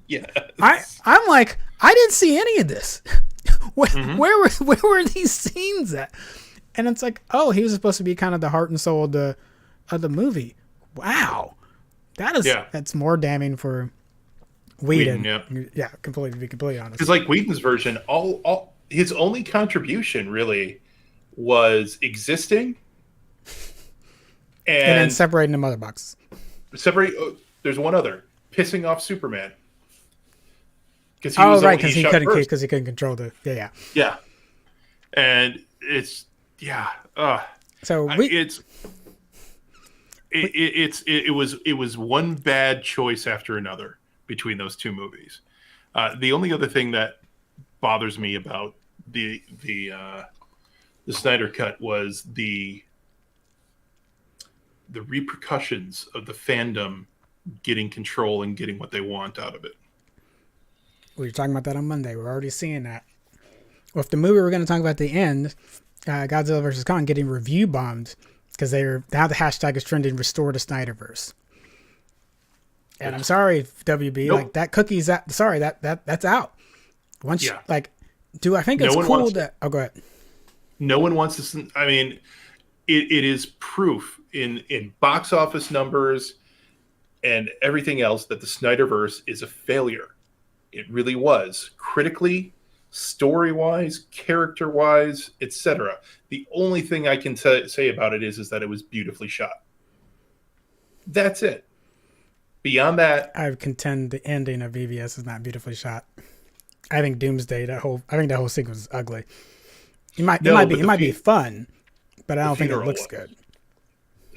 Yes. I'm like, I didn't see any of this. Where were these scenes at? And it's like, oh, he was supposed to be kind of the heart and soul of the movie. Wow, that's more damning for Whedon. Yeah, to be completely honest. Because like Whedon's version, all his only contribution really was existing and then separating the mother boxes. There's one other, pissing off Superman. Because he couldn't control the yeah, and it's so it was one bad choice after another between those two movies. The only other thing that bothers me about the Snyder cut was the repercussions of the fandom getting control and getting what they want out of it. We were talking about that on Monday. We're already seeing that. With the movie we're going to talk about at the end, Godzilla vs. Kong getting review bombed because now the hashtag is trending restore the Snyderverse. And I'm sorry, WB, like that cookie's out. Sorry, that's out. Once do I think it's cool that go ahead. No one wants this. I mean, it is proof in box office numbers and everything else that the Snyderverse is a failure. It really was, critically, story-wise, character-wise, etc. The only thing I can say about it is that it was beautifully shot. That's it. Beyond that, I would contend the ending of VVS is not beautifully shot. I think Doomsday, that whole sequence is ugly. It might be fun, but I don't think it looks good.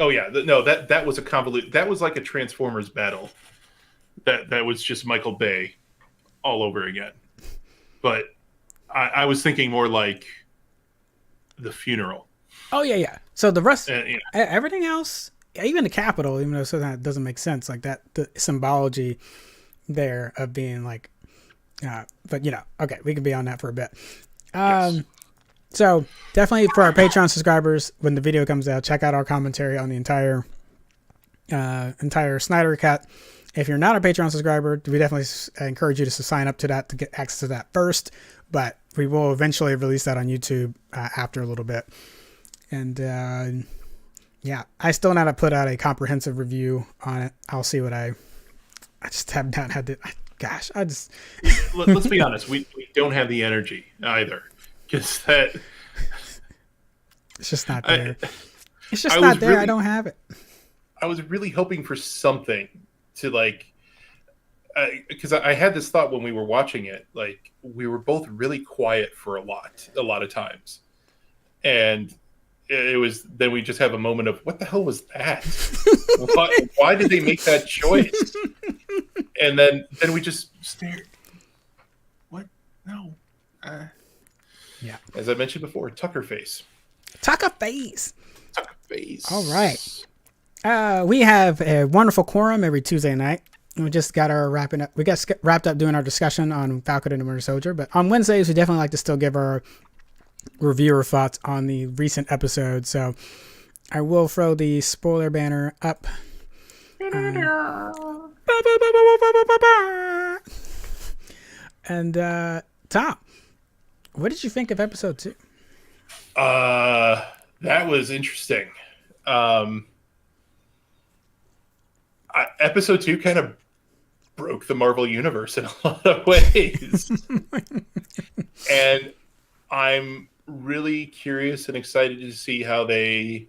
Oh yeah, that was a convoluted. That was like a Transformers battle. That was just Michael Bay all over again. But I was thinking more like the funeral. Oh yeah. So the rest, everything else, even the Capitol, even though that doesn't make sense, like that, the symbology there of being like, but okay, we can be on that for a bit. Yes. So definitely for our Patreon subscribers, when the video comes out, check out our commentary on the entire Snyder cut. If you're not a Patreon subscriber, we definitely encourage you to sign up to that to get access to that first. But we will eventually release that on YouTube after a little bit. And I still not have put out a comprehensive review on it. I'll see what I just have not had to. Gosh, let's be honest. We don't have the energy either. Because it's just not there. It's just not there. I don't have it. I was really hoping for something to because I had this thought when we were watching it. Like we were both really quiet for a lot of times, and it was then we just have a moment of what the hell was that? Why did they make that choice? And then we just stared. What? No. Yeah. As I mentioned before, Tucker face. All right. We have a wonderful quorum every Tuesday night. We just got wrapped up doing our discussion on Falcon and the Winter Soldier. But on Wednesdays, we definitely like to still give our reviewer thoughts on the recent episode. So I will throw the spoiler banner up. And Tom, What did you think of episode 2? That was interesting. Episode 2 kind of broke the Marvel universe in a lot of ways. And I'm really curious and excited to see how they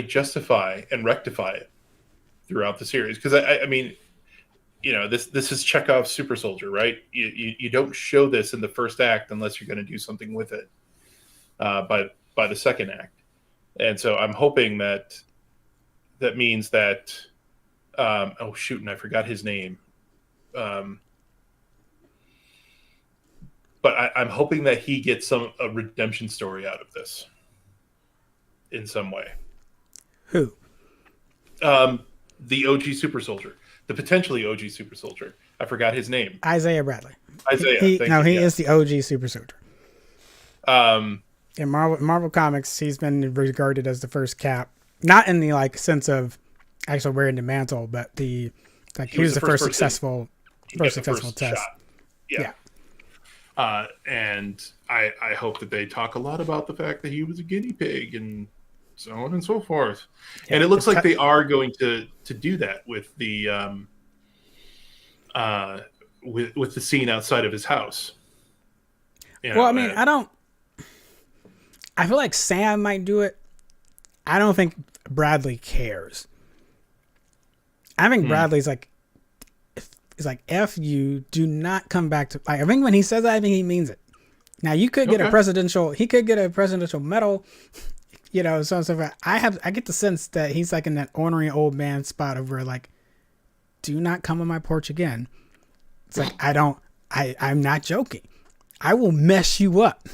justify and rectify it throughout the series. Because I mean, you know, this is Chekhov's super soldier, right? You don't show this in the first act unless you're going to do something with it by the second act. And so I'm hoping that means that oh shoot, and I forgot his name. But I'm hoping that he gets a redemption story out of this in some way. Who? The OG super soldier, the potentially OG super soldier. I forgot his name. Isaiah Bradley. Isaiah. He is the OG super soldier. In Marvel Comics, he's been regarded as the first Cap, not in the like sense of actually wearing the mantle, but he was the first successful test. Shot. Yeah. And I hope that they talk a lot about the fact that he was a guinea pig and so on and so forth. Yeah, and it looks like they are going to do that with the with the scene outside of his house. You know, well, I mean, I feel like Sam might do it. I don't think Bradley cares. I think Bradley's like, it's like, F you, do not come back to, like, I think when he says that, I think he means it. Now you could get he could get a presidential medal, you know, so on and so forth. I get the sense that he's like in that ornery old man spot of where like, do not come on my porch again. It's like, I'm not joking. I will mess you up.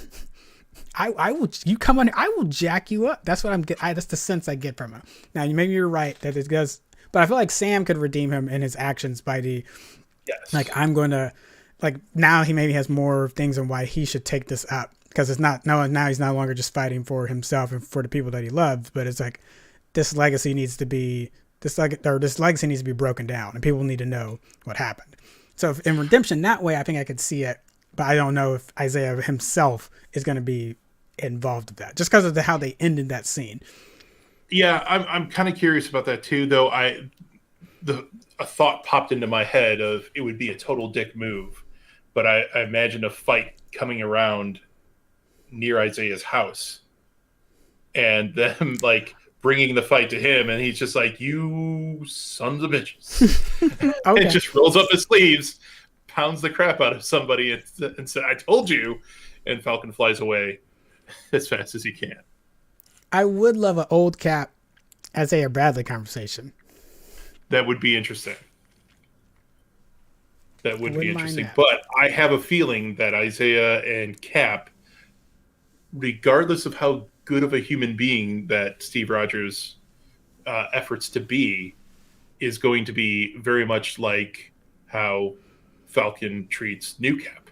I will, you come on here, I will jack you up. That's what that's the sense I get from him. Now, maybe you're right that it does, but I feel like Sam could redeem him in his actions by like, I'm going to, like, now he maybe has more things on why he should take this up. Because now he's no longer just fighting for himself and for the people that he loves, but it's like, this legacy needs to be broken down and people need to know what happened. So if, in redemption that way, I think I could see it, but I don't know if Isaiah himself is going to be involved with that just because of how they ended that scene. Yeah, I'm kind of curious about that too, though. A thought popped into my head of it would be a total dick move, but I imagine a fight coming around near Isaiah's house and them like bringing the fight to him, and he's just like, "You sons of bitches!" Okay. And just rolls up his sleeves, pounds the crap out of somebody, and said, "I told you." And Falcon flies away as fast as he can. I would love an old Cap Isaiah Bradley conversation. That would be interesting. But I have a feeling that Isaiah and Cap, regardless of how good of a human being that Steve Rogers efforts to be, is going to be very much like how Falcon treats New Cap.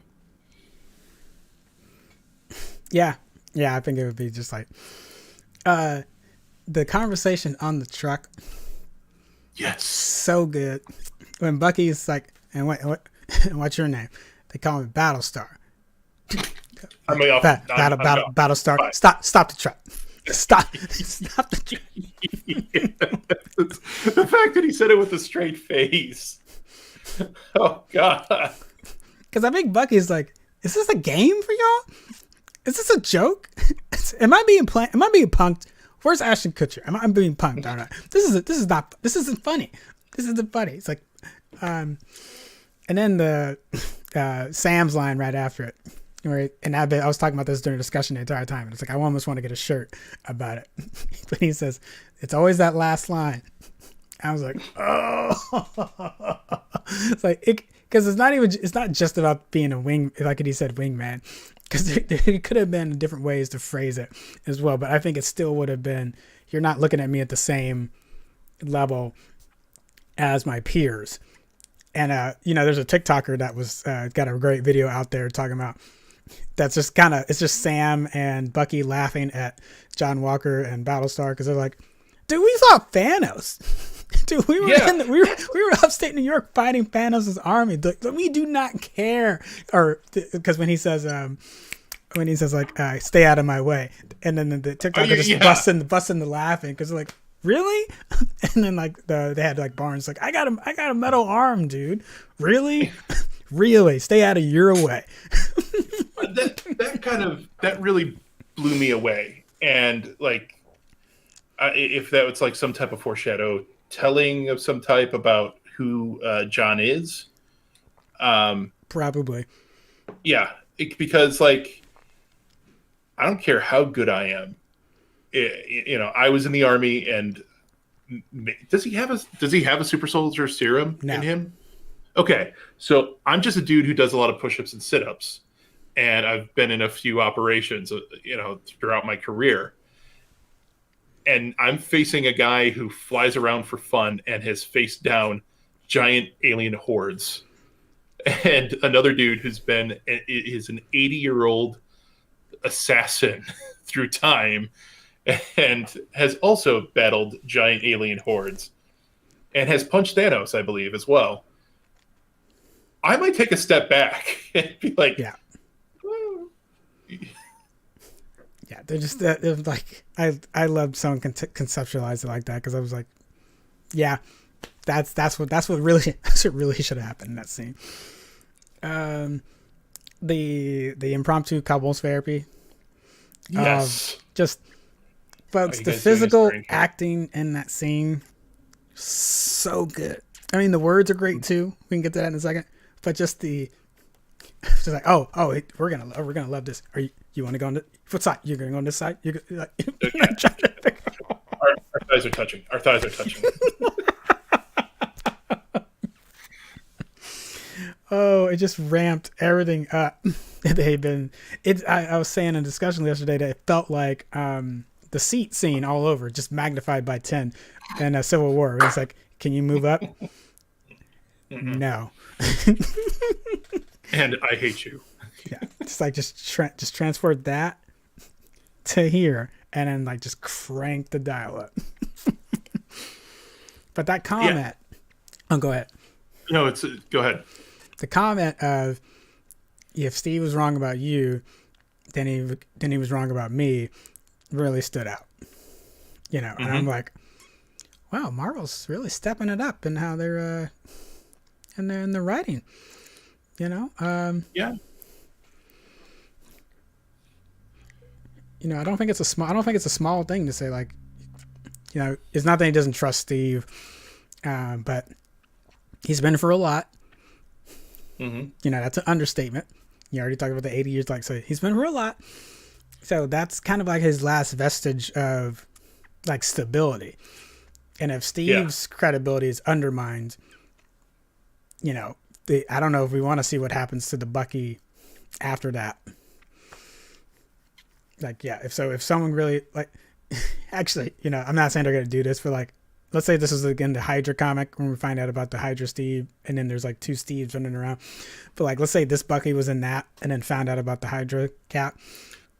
Yeah, I think it would be just like the conversation on the truck. Yes, so good. When Bucky's like, and what's your name? They call me Battlestar. Battlestar. Bye. Stop the truck. Stop the truck. The fact that he said it with a straight face. Oh God. Because I think Bucky's like, is this a game for y'all? Is this a joke? Am I being punked? Where's Ashton Kutcher? Am I being punked? All right. This isn't funny. This isn't funny. It's like, and then the Sam's line right after it, where I was talking about this during the discussion the entire time, and it's like I almost want to get a shirt about it. But he says it's always that last line. I was like, oh, it's like because it's not just about being a wing, like he said, wingman. Because there could have been different ways to phrase it as well, but I think it still would have been, you're not looking at me at the same level as my peers. And there's a TikToker that was got a great video out there talking about that's just it's just Sam and Bucky laughing at John Walker and Battlestar because they're like, dude, we saw Thanos. Dude, we were upstate New York fighting Thanos' army. We do not care, or because when he says like stay out of my way, and then the TikToker just busting the laughing because they're like, really? And then like they had like Barnes like, I got a metal arm, dude. Really? Really? Stay out of your way. that really blew me away. And like, if that was like some type of foreshadow telling of some type about who John is, probably. Yeah, because like, I don't care how good I am. I was in the army, and does he have a super soldier serum in him? Okay, so I'm just a dude who does a lot of push-ups and sit-ups, and I've been in a few operations, throughout my career. And I'm facing a guy who flies around for fun and has faced down giant alien hordes, and another dude who's an 80-year-old assassin through time, and has also battled giant alien hordes, and has punched Thanos, I believe, as well. I might take a step back and be like, yeah. Yeah, they're like, I loved someone conceptualize it like that, because I was like, yeah, that's what really should have happened in that scene. The impromptu couples therapy. Yes. Just folks, the physical acting in that scene, so good. I mean, the words are great too. We can get to that in a second. But just just like, we're gonna love this. You want to go on what side? You're gonna go on this side. You're like, our thighs are touching. Our thighs are touching. Oh, it just ramped everything up. I was saying in a discussion yesterday that it felt like the seat scene all over, just magnified by 10 in Civil War. It's like, can you move up? Mm-hmm. No. And I hate you. Yeah, it's like just transport that to here, and then like just crank the dial up. But that comment, go ahead. No, go ahead. The comment of, if Steve was wrong about you, then he was wrong about me, really stood out. And I'm like, wow, Marvel's really stepping it up in how they're in the writing. Yeah. I don't think it's a small thing to say, like, it's not that he doesn't trust Steve, but he's been for a lot. Mm-hmm. That's an understatement. You already talked about the 80 years, like, so he's been for a lot. So that's kind of like his last vestige of like stability. And if Steve's credibility is undermined, I don't know if we want to see what happens to the Bucky after that. Like, yeah, if someone really, like, actually, I'm not saying they're going to do this, but like, let's say this is again the Hydra comic when we find out about the Hydra Steve, and then there's like two Steves running around. But like, let's say this Bucky was in that and then found out about the Hydra Cap.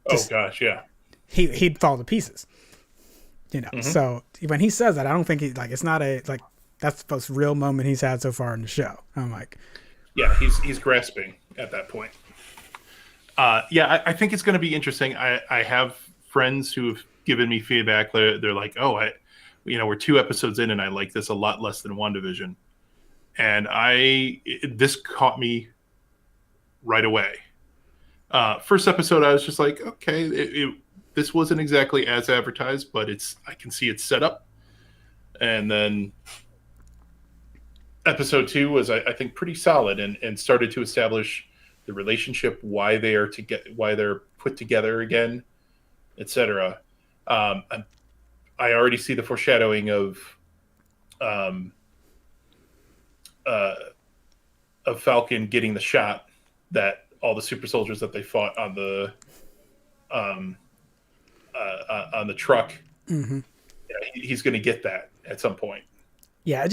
Oh gosh, yeah. He'd fall to pieces. Mm-hmm. So when he says that, I don't think it's not that's the most real moment he's had so far in the show. I'm like, yeah, he's grasping at that point. I think it's going to be interesting. I have friends who have given me feedback. They're like, we're 2 episodes in and I like this a lot less than WandaVision. And this caught me right away. First episode, I was just like, okay, this wasn't exactly as advertised, but I can see it's set up. And then episode 2 was, I think, pretty solid and started to establish the relationship, why they're put together again, etc. I already see the foreshadowing of Falcon getting the shot that all the super soldiers that they fought on the truck. Mm-hmm. He's going to get that at some point. Yeah,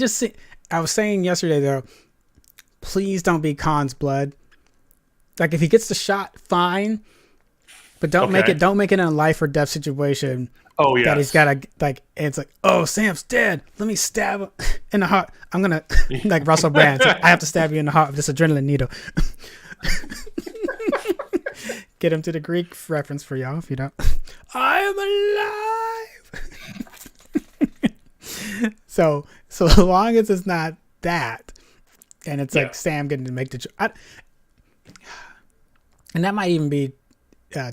I was saying yesterday though, please don't be Khan's blood. Like, if he gets the shot, fine, but don't make it in a life or death situation. Oh that he's yes. got to like. It's like, oh, Sam's dead. Let me stab him in the heart. I'm gonna like Russell Brand. It's like, I have to stab you in the heart with this adrenaline needle. Get him to the Greek reference for y'all if you don't. I am alive. So long as it's not that, and it's like Sam getting to make the. And that might even be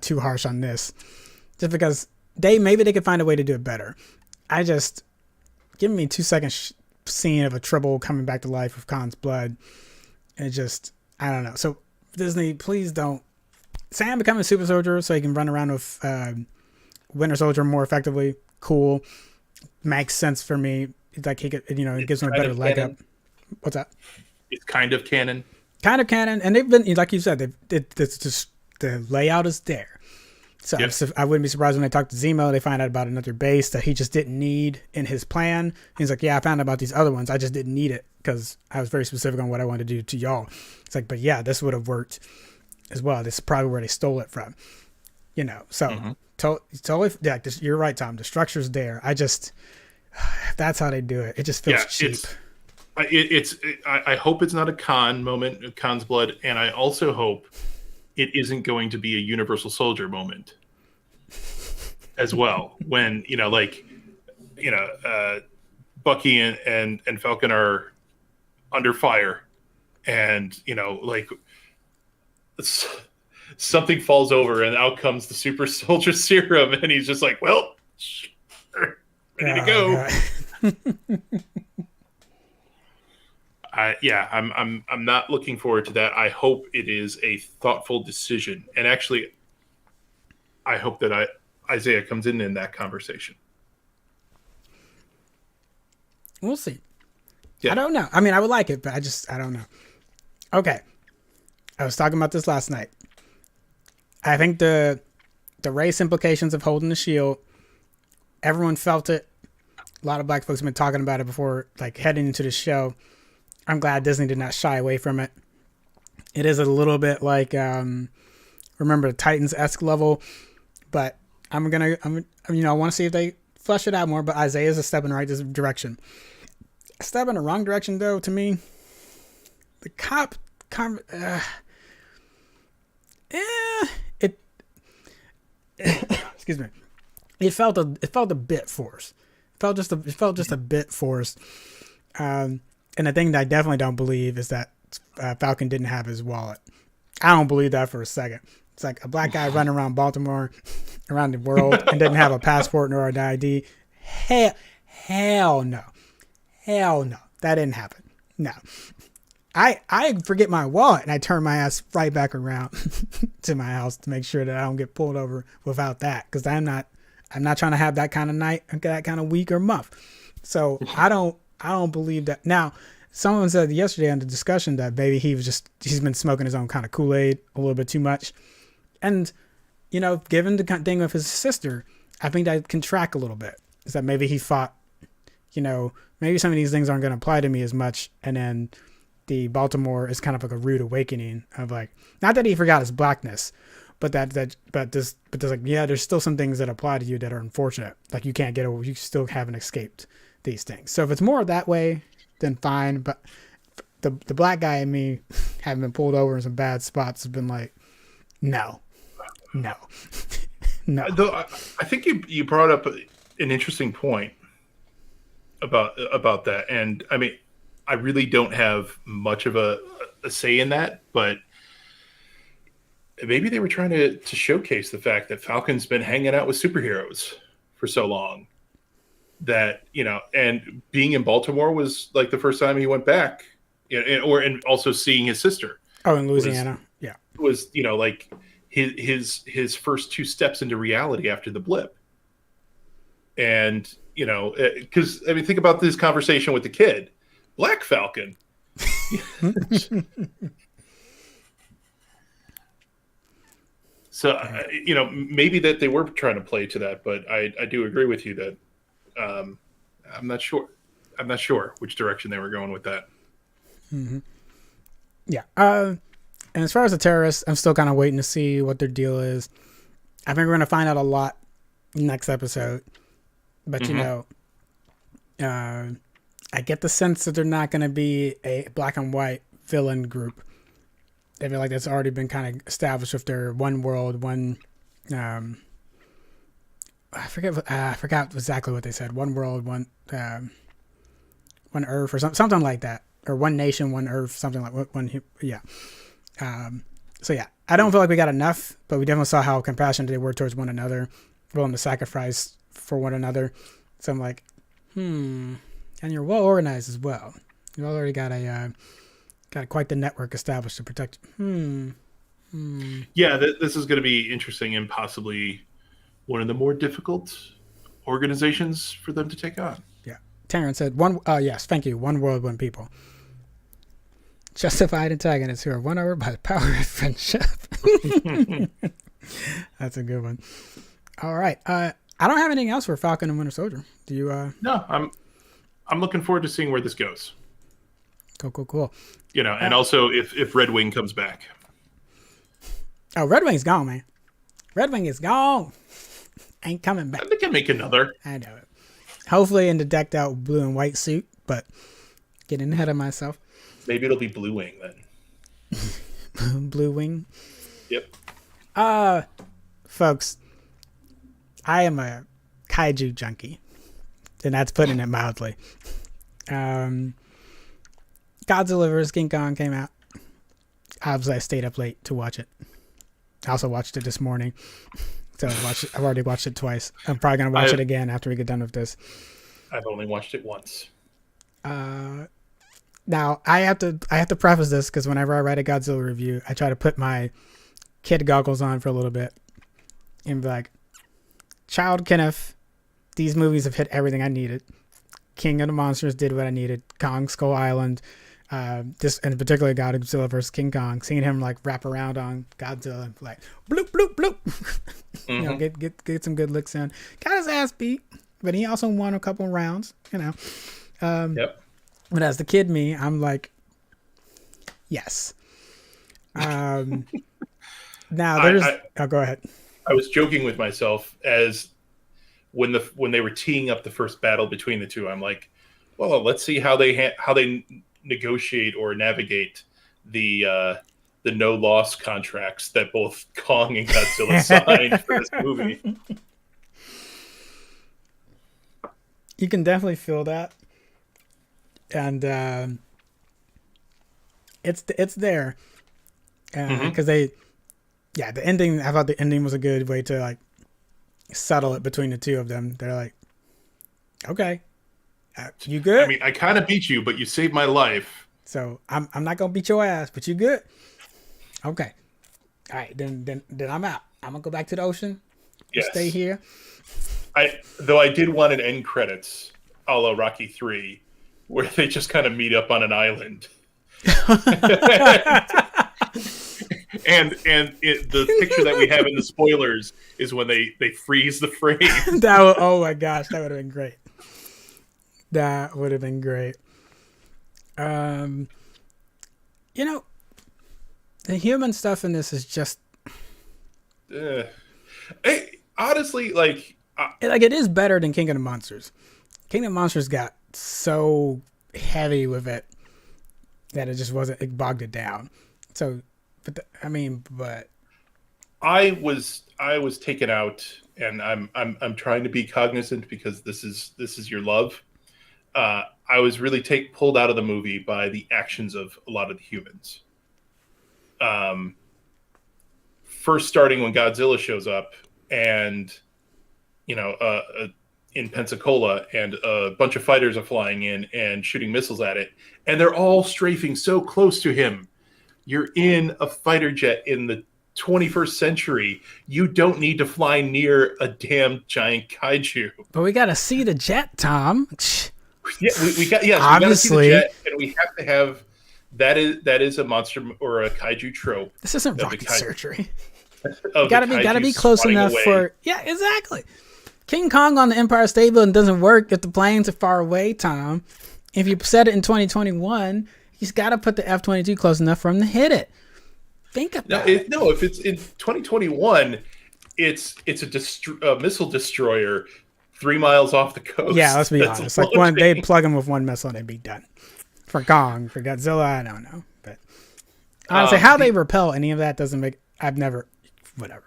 too harsh on this, just because maybe they could find a way to do it better. I just give me 2 seconds scene of a Tribble coming back to life with Khan's blood, and it just I don't know. So Disney, please don't. Sam becoming a super soldier so he can run around with Winter Soldier more effectively. Cool, makes sense for me. Like he could, it gives him a better leg up. What's that? It's kind of canon. Kind of canon, and they've been like you said. It's just the layout is there. So I wouldn't be surprised when they talk to Zemo. They find out about another base that he just didn't need in his plan. He's like, yeah, I found out about these other ones. I just didn't need it because I was very specific on what I wanted to do to y'all. It's like, but yeah, this would have worked as well. This is probably where they stole it from. So totally. Yeah, you're right, Tom. The structure's there. I just if that's how they do it, it just feels cheap. I hope it's not a Khan moment, Khan's blood, and I also hope it isn't going to be a Universal Soldier moment as well. When Bucky and Falcon are under fire, and something falls over, and out comes the super soldier serum, and he's just like, well, ready to go. I'm not looking forward to that. I hope it is a thoughtful decision, and actually, I hope that Isaiah comes in that conversation. We'll see. Yeah. I don't know. I mean, I would like it, but I don't know. Okay, I was talking about this last night. I think the race implications of holding the shield, everyone felt it. A lot of black folks have been talking about it before, like heading into the show. I'm glad Disney did not shy away from it. It is a little bit like remember the Titans-esque level, but I want to see if they flesh it out more. But Isaiah's a step in the right direction. A step in the wrong direction, though, to me. The excuse me. It felt a bit forced. It felt just a bit forced. And the thing that I definitely don't believe is that Falcon didn't have his wallet. I don't believe that for a second. It's like a black guy running around Baltimore, around the world, and didn't have a passport nor an ID. Hell no. Hell no. That didn't happen. No. I forget my wallet, and I turn my ass right back around to my house to make sure that I don't get pulled over without that, because I'm not trying to have that kind of night, that kind of week or month. So I don't believe that. Now, someone said yesterday on the discussion that maybe he's been smoking his own kind of Kool-Aid a little bit too much. And, given the thing with his sister, I think that can track a little bit. Is that maybe he thought, maybe some of these things aren't going to apply to me as much. And then the Baltimore is kind of like a rude awakening of like, not that he forgot his blackness, but there's like, yeah, there's still some things that apply to you that are unfortunate. Like you can't get over, you still haven't escaped these things. So if it's more that way, then fine. But the black guy in me, having been pulled over in some bad spots, has been like, no. Though I think you brought up an interesting point about that, and I mean, I really don't have much of a say in that, but maybe they were trying to showcase the fact that Falcon's been hanging out with superheroes for so long that, and being in Baltimore was like the first time he went back, and also seeing his sister. Oh, in Louisiana. Was like his first two steps into reality after the blip. And, because I mean, think about this conversation with the kid, Black Falcon. So, maybe that they were trying to play to that, but I do agree with you that I'm not sure. I'm not sure which direction they were going with that. Mm-hmm. Yeah. And as far as the terrorists, I'm still kind of waiting to see what their deal is. I think we're going to find out a lot next episode. But, I get the sense that they're not going to be a black and white villain group. I feel like that's already been kind of established with their one world, I forgot exactly what they said. One world, one Earth, or something like that, or one nation, one Earth, something like one. Yeah. So yeah, I don't feel like we got enough, but we definitely saw how compassionate they were towards one another, willing to sacrifice for one another. So I'm like, and you're well organized as well. You've already got quite the network established to protect. Yeah, this is going to be interesting and possibly one of the more difficult organizations for them to take on. Yeah. Taryn said, yes, thank you. One world, one people. Justified antagonists who are won over by the power of friendship. That's a good one. All right. I don't have anything else for Falcon and Winter Soldier. Do you? No, I'm looking forward to seeing where this goes. Cool. And also if Red Wing comes back. Oh, Red Wing's gone, man. Red Wing is gone. Ain't coming back. They can make another. I know it. Hopefully in the decked out blue and white suit, but getting ahead of myself. Maybe it'll be Blue Wing then. Blue Wing. Yep. Folks, I am a kaiju junkie, and that's putting it mildly. Godzilla vs. King Kong came out. Obviously, I stayed up late to watch it. I also watched it this morning. So I've already watched it twice. I'm probably going to watch it again after we get done with this. I've only watched it once. Now, I have to preface this because whenever I write a Godzilla review, I try to put my kid goggles on for a little bit and be like, Child Kenneth, these movies have hit everything I needed. King of the Monsters did what I needed. Kong Skull Island. This in particular Godzilla versus King Kong, seeing him like wrap around on Godzilla and like bloop bloop bloop, get some good licks in. Got his ass beat, but he also won a couple rounds. Yep. But as the kid me, I'm like, yes. Now there's. Go ahead. I was joking with myself as when they were teeing up the first battle between the two. I'm like, well, let's see how they negotiate or navigate the no loss contracts that both Kong and Godzilla signed for this movie. You can definitely feel that, and it's there because the ending. I thought the ending was a good way to like settle it between the two of them. They're like, okay. You good? I mean, I kind of beat you, but you saved my life. So I'm not gonna beat your ass, but you good? Okay. All right, then I'm out. I'm gonna go back to the ocean. Yes. Stay here. Though I did want an end credits, a la Rocky 3, where they just kind of meet up on an island. The picture that we have in the spoilers is when they freeze the frame. Oh my gosh, that would have been great. That would have been great. The human stuff in this is just honestly, like it is better than King of the Monsters. King of the Monsters got so heavy with it that it just wasn't. It bogged it down. So, but I was taken out, and I'm trying to be cognizant because this is your love. I was really pulled out of the movie by the actions of a lot of the humans. First starting when Godzilla shows up and, in Pensacola, and a bunch of fighters are flying in and shooting missiles at it, and they're all strafing so close to him. You're in a fighter jet in the 21st century. You don't need to fly near a damn giant kaiju. But we got to see the jet, Tom. Yeah, we got obviously we gotta see the jet, and we have to have that is a monster or a kaiju trope. This isn't rocket surgery. You gotta be close enough for exactly. King Kong on the Empire State Building doesn't work if the planes are far away, Tom. If you set it in 2021, he's got to put the F-22 close enough for him to hit it. Think about it. No, if it's in 2021, it's a missile destroyer 3 miles off the coast. Yeah, let's be That's honest. Like they'd plug him with one missile and they'd be done. For Kong, for Godzilla, I don't know. But honestly, how they repel any of that doesn't make. I've never. Whatever.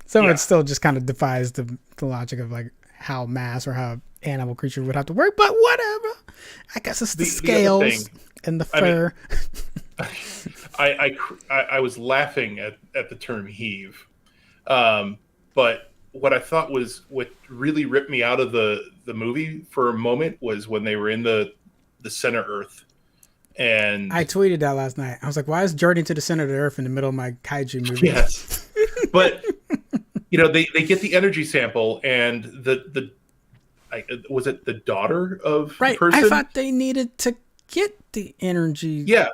Some of it still just kind of defies the logic of like how mass or how animal creature would have to work. But whatever. I guess it's the scales and the fur. I mean, I was laughing at the term heave, but what I thought was what really ripped me out of the movie for a moment was when they were in the center Earth. And I tweeted that last night. I was like, why is Journey to the Center of the Earth in the middle of my kaiju movie? Yes. But, they get the energy sample and was it the daughter of the person? I thought they needed to get the energy. Yeah.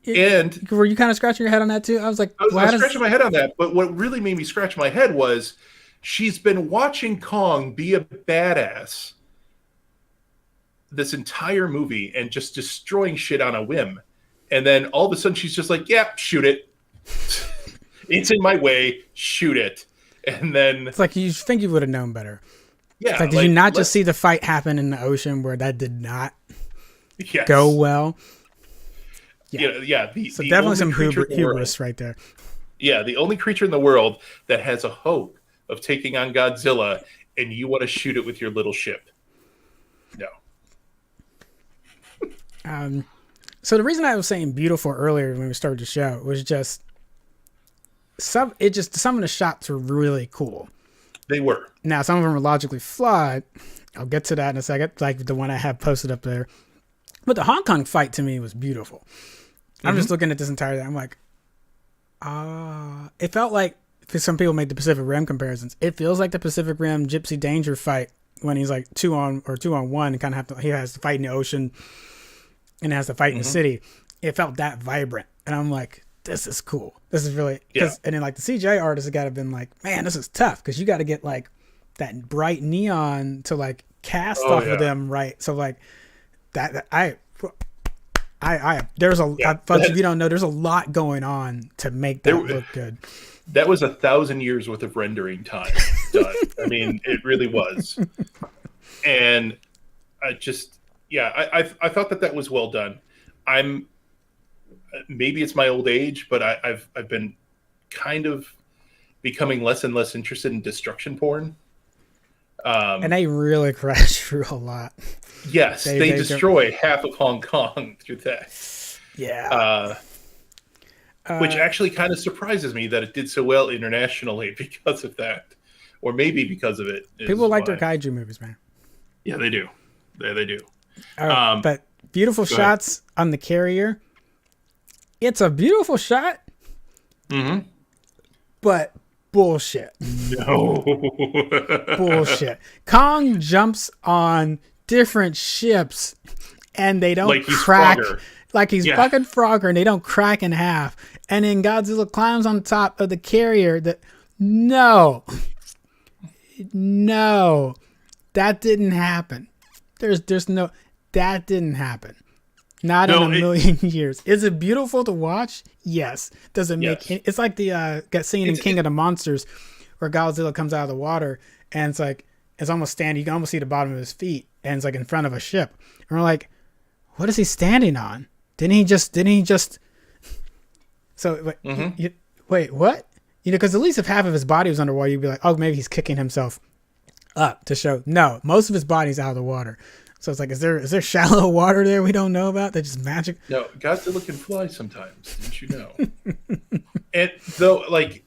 And were you kind of scratching your head on that too? I was like, I was scratching my head on that. But what really made me scratch my head was she's been watching Kong be a badass this entire movie and just destroying shit on a whim. And then all of a sudden she's just like, yeah, shoot it. It's in my way. Shoot it. And then it's like you think you would have known better. Yeah. It's like, did you not just see the fight happen in the ocean where that did not yes. go well? Yeah. So definitely some hubris right there. Yeah. The only creature in the world that has a hope of taking on Godzilla, and you want to shoot it with your little ship. No. So the reason I was saying beautiful earlier when we started the show was just some of the shots were really cool. They were. Now some of them were logically flawed. I'll get to that in a second, like the one I have posted up there. But the Hong Kong fight to me was beautiful. I'm just looking at this entire thing. I'm like, it felt like, because some people make the Pacific Rim comparisons, it feels like the Pacific Rim Gypsy Danger fight when he's like 2-on-1 and kind of he has to fight in the ocean and has to fight in the city. It felt that vibrant. And I'm like, this is cool. This is really, and then like the CGI artists have got to been like, man, this is tough. Cause you got to get like that bright neon to like cast off of them. Right. So like there's folks, if you don't know, there's a lot going on to make that look good. That was 1,000 years worth of rendering time done. I mean, it really was. And I just, I thought that was well done. Maybe it's my old age, but I've been kind of becoming less and less interested in destruction porn. And they really crash through a lot. Yes, they destroy half of Hong Kong through that. Yeah. Which actually kind of surprises me that it did so well internationally because of that. Or maybe because of it. People like their kaiju movies, man. Yeah, they do. They do. But beautiful shots on the carrier. It's a beautiful shot. Mm-hmm. But bullshit. No. Bullshit. Kong jumps on different ships and they don't crack. Like he's fucking Frogger and they don't crack in half. And then Godzilla climbs on top of the carrier. No, that didn't happen. There's no, that didn't happen. Not in a million years. Is it beautiful to watch? Yes. Does it make it's like the scene in King of the Monsters where Godzilla comes out of the water and it's like it's almost standing, you can almost see the bottom of his feet and it's like in front of a ship. And we're like, what is he standing on? Didn't he just so wait, what? Because at least if half of his body was underwater, you'd be like, oh, maybe he's kicking himself up to show. No, most of his body's out of the water. So it's like, is there shallow water there we don't know about? That's just magic. No, Godzilla can fly sometimes. Didn't you know? And though, like,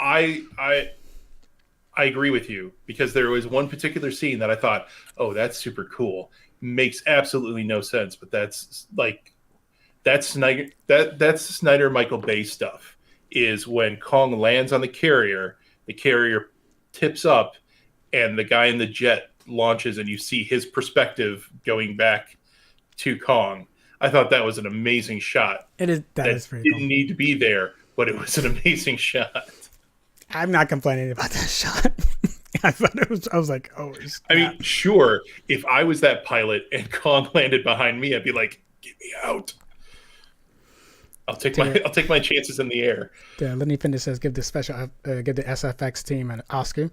I agree with you because there was one particular scene that I thought, oh, that's super cool. Makes absolutely no sense, but that's Snyder Michael Bay stuff. Is when Kong lands on the carrier tips up, and the guy in the jet launches and you see his perspective going back to Kong. I thought that was an amazing shot. That is pretty didn't need to be there, but it was an amazing shot. I'm not complaining about that shot. I was like, oh. I mean, sure, if I was that pilot and Kong landed behind me, I'd be like, get me out. I'll take my chances in the air. Yeah, Lenny Pinder says give the SFX team an Oscar.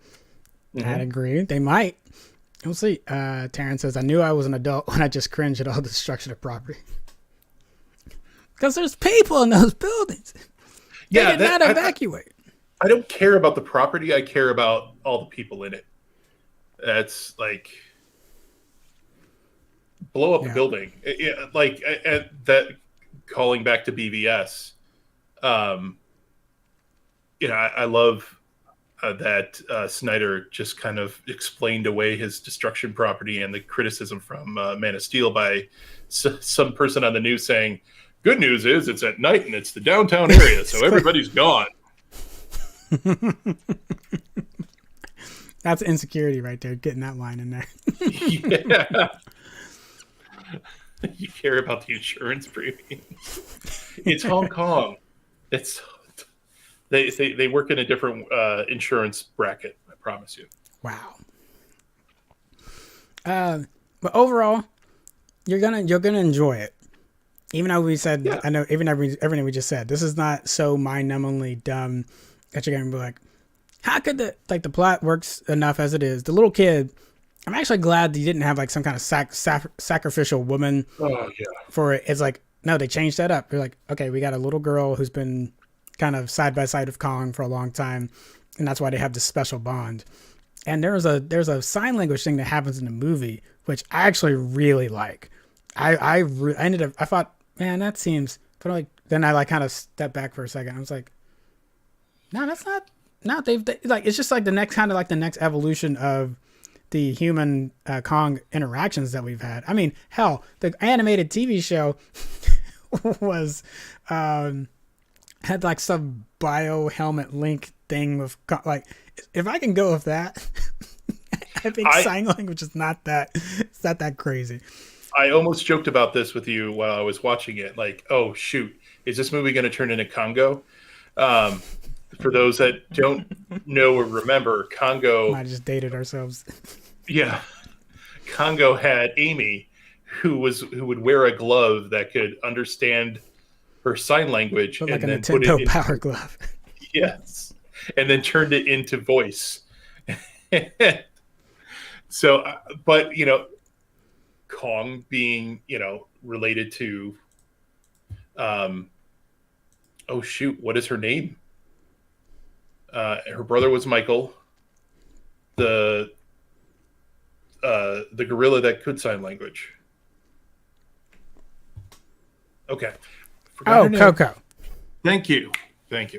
I'd agree. They might. We'll see. Taryn says, I knew I was an adult when I just cringed at all the destruction of property. Because there's people in those buildings. They did not evacuate. I don't care about the property. I care about all the people in it. That's like blow up the building. Like that. Calling back to BVS. I love that Snyder just kind of explained away his destruction property and the criticism from Man of Steel by some person on the news saying, "Good news is it's at night and it's the downtown area, so everybody's gone." That's insecurity right there, getting that line in there. Yeah. You care about the insurance premiums. It's Hong Kong. It's they work in a different insurance bracket. I promise you. Wow. But overall, you're gonna enjoy it. Even though we said, yeah. I know, even everything we just said, this is not so mind-numbingly dumb that you're gonna be like, how could the plot works enough as it is? The little kid. I'm actually glad that you didn't have like some kind of sacrificial woman for it. It's like, no, they changed that up. You're like, okay, we got a little girl who's been kind of side by side with Kong for a long time, and that's why they have this special bond. And there's a sign language thing that happens in the movie, which I actually really like. I thought, man, that seems, but like then I like kind of stepped back for a second. I was like, no, that's not. No, they like it's just like the next kind of like the next evolution of the human Kong interactions that we've had. I mean, hell, the animated TV show was had like some bio helmet link thing with like, if I can go with that, I think sign language is not that crazy. I almost joked about this with you while I was watching it. Like, oh shoot, is this movie going to turn into Congo? For those that don't know or remember, Congo... I just dated ourselves. Yeah. Congo had Amy, who would wear a glove that could understand her sign language. Like and a Nintendo Power Glove. Yes. And then turned it into voice. So, but, Kong being, related to... oh, shoot. What is her name? Her brother was Michael, the gorilla that could sign language. Okay. Coco. Thank you. Where to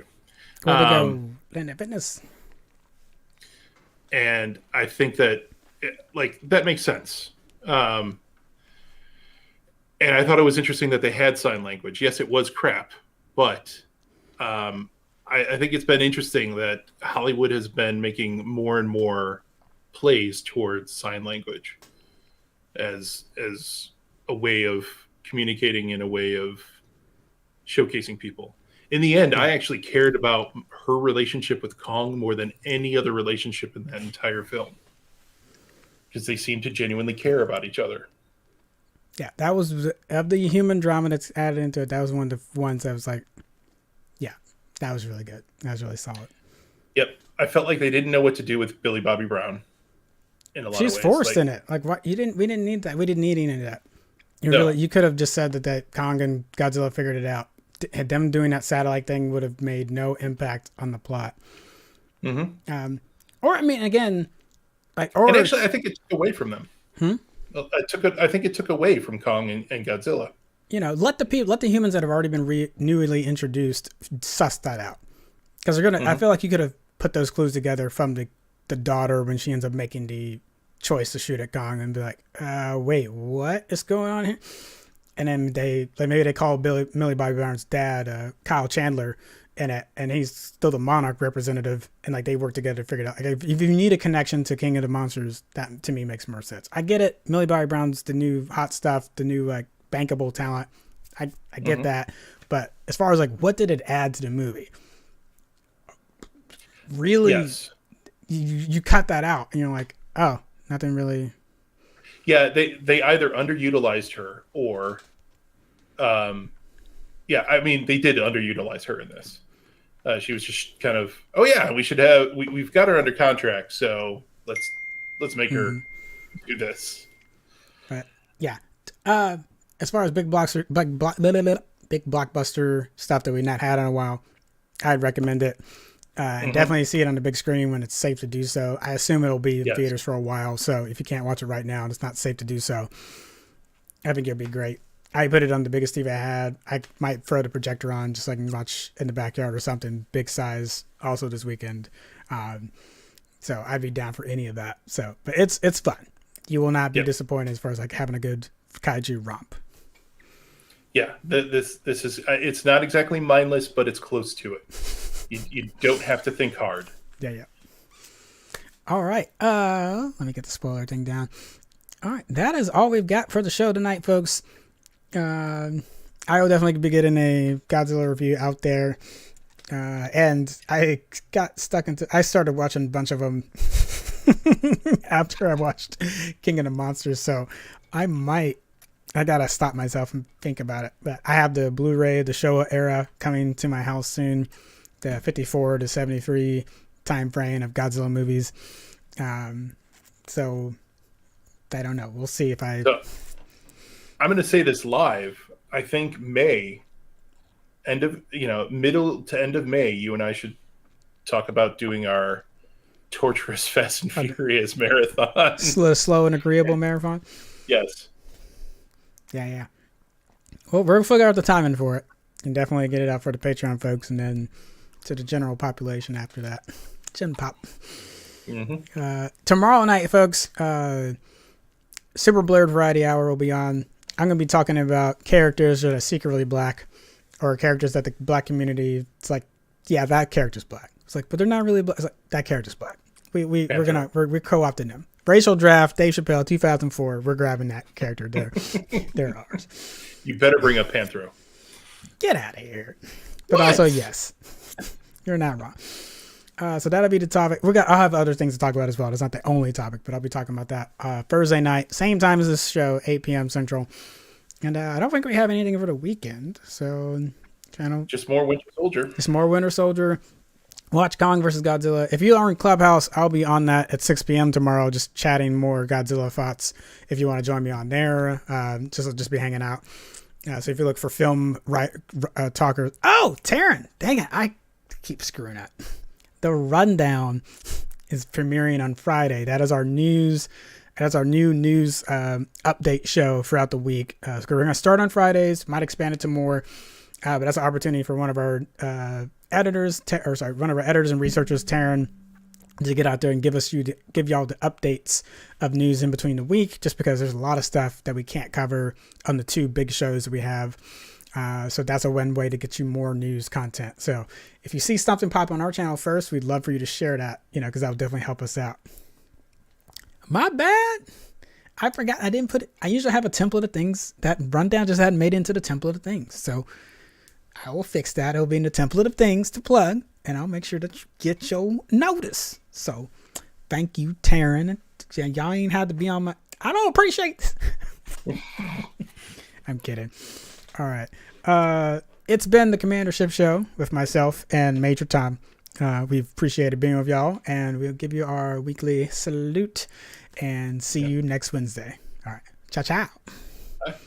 go? Planet Fitness. And I think that that makes sense. And I thought it was interesting that they had sign language. Yes, it was crap, but I think it's been interesting that Hollywood has been making more and more plays towards sign language as a way of communicating, in a way of showcasing people. In the end, I actually cared about her relationship with Kong more than any other relationship in that entire film, because they seem to genuinely care about each other. Yeah, that was of the human drama that's added into it. That was one of the ones that was like, yeah, that was really good. That was really solid. Yep, I felt like they didn't know what to do with Billy Bobby Brown. In a lot of ways. She's forced in it. Like, what? We didn't need that. We didn't need any of that. You could have just said that Kong and Godzilla figured it out. Them doing that satellite thing would have made no impact on the plot. Mm-hmm. Or I mean, again, and actually, I think it took away from them. I think it took away from Kong and Godzilla. Let the humans that have already been newly introduced suss that out, because they're gonna. I feel like you could have put those clues together from the daughter when she ends up making the choice to shoot at Kong and be like, wait, what is going on here? And then maybe they call Millie Bobby Brown's dad, Kyle Chandler, and he's still the Monarch representative, and like they work together to figure it out. Like, if you need a connection to King of the Monsters, that to me makes more sense. I get it. Millie Bobby Brown's the new hot stuff, the new like bankable talent. I get that, but as far as like what did it add to the movie? Really, yes. You cut that out, and you're like, oh, nothing really. Yeah, they either underutilized her or, I mean, they did underutilize her in this. She was just kind of, oh yeah, we've got her under contract, so let's make her do this. But yeah, as far as big blockbuster stuff that we've not had in a while, I'd recommend it. And definitely see it on the big screen when it's safe to do so. I assume it'll be in theaters for a while, so if you can't watch it right now and it's not safe to do so, I think it'd be great. I put it on the biggest TV I had. I might throw the projector on just so I can watch in the backyard or something big size also this weekend. So I'd be down for any of that. So, but it's fun. You will not be disappointed as far as like having a good kaiju romp. Yeah, this is it's not exactly mindless, but it's close to it. You don't have to think hard. Yeah. All right. Let me get the spoiler thing down. All right, that is all we've got for the show tonight, folks. I will definitely be getting a Godzilla review out there. And I got stuck into... I started watching a bunch of them after I watched King of the Monsters, so I gotta stop myself and think about it. But I have the Blu-ray, the Showa era, coming to my house soon. The 54 to 73 time frame of Godzilla movies. So I don't know. We'll see if I... So, I'm going to say this live. I think May, middle to end of May, you and I should talk about doing our torturous Fast and Furious marathon. Slow and agreeable marathon? Yes. Yeah. Well, we'll figure out the timing for it. And definitely get it out for the Patreon folks and then to the general population after that. Gen Pop. Tomorrow night, folks, Super Blurred Variety Hour will be on. I'm going to be talking about characters that are secretly black or characters that the black community, it's like, yeah, that character's black. It's like, but they're not really black. It's like, that character's black. We're co-opting them. Racial Draft, Dave Chappelle, 2004. We're grabbing that character. They're ours. You better bring up Panthro. Get out of here. But also, yes, you're not wrong. So that'll be the topic. I'll have other things to talk about as well. It's not the only topic, but I'll be talking about that Thursday night, same time as this show, 8 p.m. Central. And I don't think we have anything for the weekend. So, just more Winter Soldier. Just more Winter Soldier. Watch Kong versus Godzilla. If you are in Clubhouse, I'll be on that at 6 p.m. tomorrow, just chatting more Godzilla thoughts. If you want to join me on there, just be hanging out. So if you look for film talkers, Taryn, dang it, I keep screwing up. The Rundown is premiering on Friday. That is our news. That's our new news update show throughout the week. So we're going to start on Fridays. Might expand it to more, but that's an opportunity for one of our editors, one of our editors and researchers, Taryn, to get out there and give y'all the updates of news in between the week. Just because there's a lot of stuff that we can't cover on the two big shows that we have. So that's a one way to get you more news content. So if you see something pop on our channel first, we'd love for you to share that, because that would definitely help us out. My bad. I forgot. I didn't put it. I usually have a template of things. That rundown just hadn't made it into the template of things. So I will fix that. It'll be in the template of things to plug, and I'll make sure that you get your notice. So thank you, Taryn. Y'all ain't had to be on my... I don't appreciate this. I'm kidding. All right. It's been the Commander Shipp Show with myself and Major Tom. We've appreciated being with y'all, and we'll give you our weekly salute and see you next Wednesday. All right. Ciao, ciao.